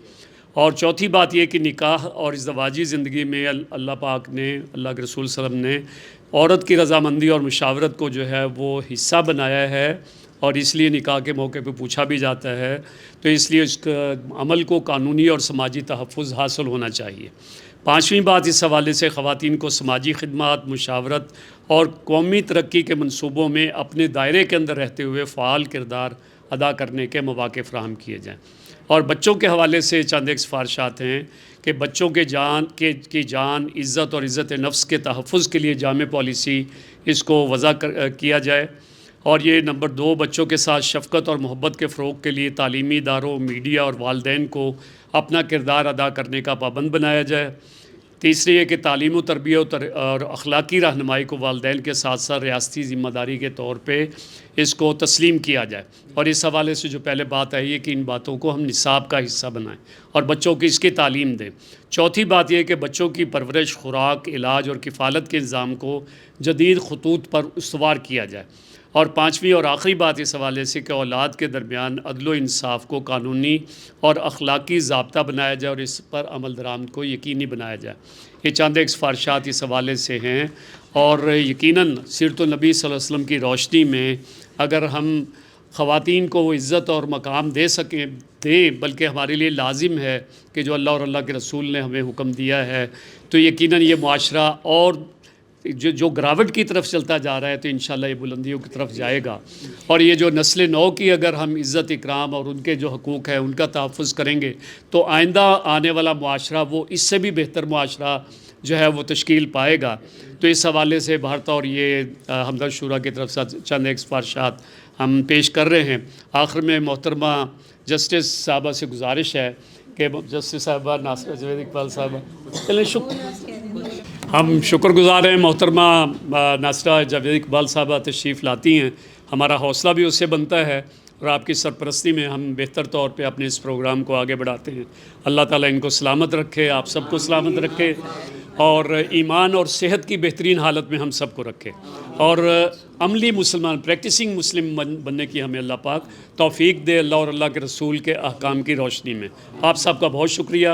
اور چوتھی بات یہ کہ نکاح اور ازدواجی زندگی میں اللہ پاک نے، اللہ کے رسول صلی اللہ علیہ وسلم نے عورت کی رضامندی اور مشاورت کو جو ہے وہ حصہ بنایا ہے، اور اس لیے نکاح کے موقع پہ پوچھا بھی جاتا ہے، تو اس لیے اس کا عمل کو قانونی اور سماجی تحفظ حاصل ہونا چاہیے. پانچویں بات، اس حوالے سے خواتین کو سماجی خدمات، مشاورت اور قومی ترقی کے منصوبوں میں اپنے دائرے کے اندر رہتے ہوئے فعال کردار ادا کرنے کے مواقع فراہم کیے جائیں. اور بچوں کے حوالے سے چند ایک سفارشات ہیں کہ بچوں کی جان، عزت اور عزت نفس کے تحفظ کے لیے جامع پالیسی اس کو وضع کیا جائے. اور یہ نمبر 2، بچوں کے ساتھ شفقت اور محبت کے فروغ کے لیے تعلیمی اداروں، میڈیا اور والدین کو اپنا کردار ادا کرنے کا پابند بنایا جائے. تیسری یہ کہ تعلیم و تربیت اور اخلاقی رہنمائی کو والدین کے ساتھ ساتھ ریاستی ذمہ داری کے طور پہ اس کو تسلیم کیا جائے. اور اس حوالے سے جو پہلے بات آئی ہے کہ ان باتوں کو ہم نصاب کا حصہ بنائیں اور بچوں کی اس کی تعلیم دیں. چوتھی بات یہ کہ بچوں کی پرورش، خوراک، علاج اور کفالت کے انظام کو جدید خطوط پر استوار کیا جائے. اور پانچویں اور آخری بات اس حوالے سے کہ اولاد کے درمیان عدل و انصاف کو قانونی اور اخلاقی ضابطہ بنایا جائے اور اس پر عمل درآمد کو یقینی بنایا جائے. یہ چند ایک سفارشات اس حوالے سے ہیں. اور یقیناً سیرت النبی صلی اللہ علیہ وسلم کی روشنی میں اگر ہم خواتین کو وہ عزت اور مقام دیں بلکہ ہمارے لیے لازم ہے کہ جو اللہ اور اللہ کے رسول نے ہمیں حکم دیا ہے، تو یقیناً یہ معاشرہ اور جو گراوٹ کی طرف چلتا جا رہا ہے تو انشاءاللہ یہ بلندیوں کی طرف جائے گا. اور یہ جو نسل نو کی اگر ہم عزت، اکرام اور ان کے جو حقوق ہیں ان کا تحفظ کریں گے تو آئندہ آنے والا معاشرہ وہ اس سے بھی بہتر معاشرہ جو ہے وہ تشکیل پائے گا. تو اس حوالے سے بھارت اور یہ ہمدرد شورا کی طرف سے چند ایک سفارشات ہم پیش کر رہے ہیں. آخر میں محترمہ جسٹس صاحبہ سے گزارش ہے کہ جسٹس صاحبہ ناصرہ جاوید اقبال صاحبہ، ہم شکر گزار ہیں محترمہ ناصرہ جاوید اقبال صاحبہ تشریف لاتی ہیں. ہمارا حوصلہ بھی اس سے بنتا ہے اور آپ کی سرپرستی میں ہم بہتر طور پہ اپنے اس پروگرام کو آگے بڑھاتے ہیں. اللہ تعالیٰ ان کو سلامت رکھے، آپ سب کو سلامت رکھے اور ایمان اور صحت کی بہترین حالت میں ہم سب کو رکھے اور عملی مسلمان، پریکٹسنگ مسلم بننے کی ہمیں اللہ پاک توفیق دے، اللہ اور اللہ کے رسول کے احکام کی روشنی میں. آپ سب کا بہت شکریہ.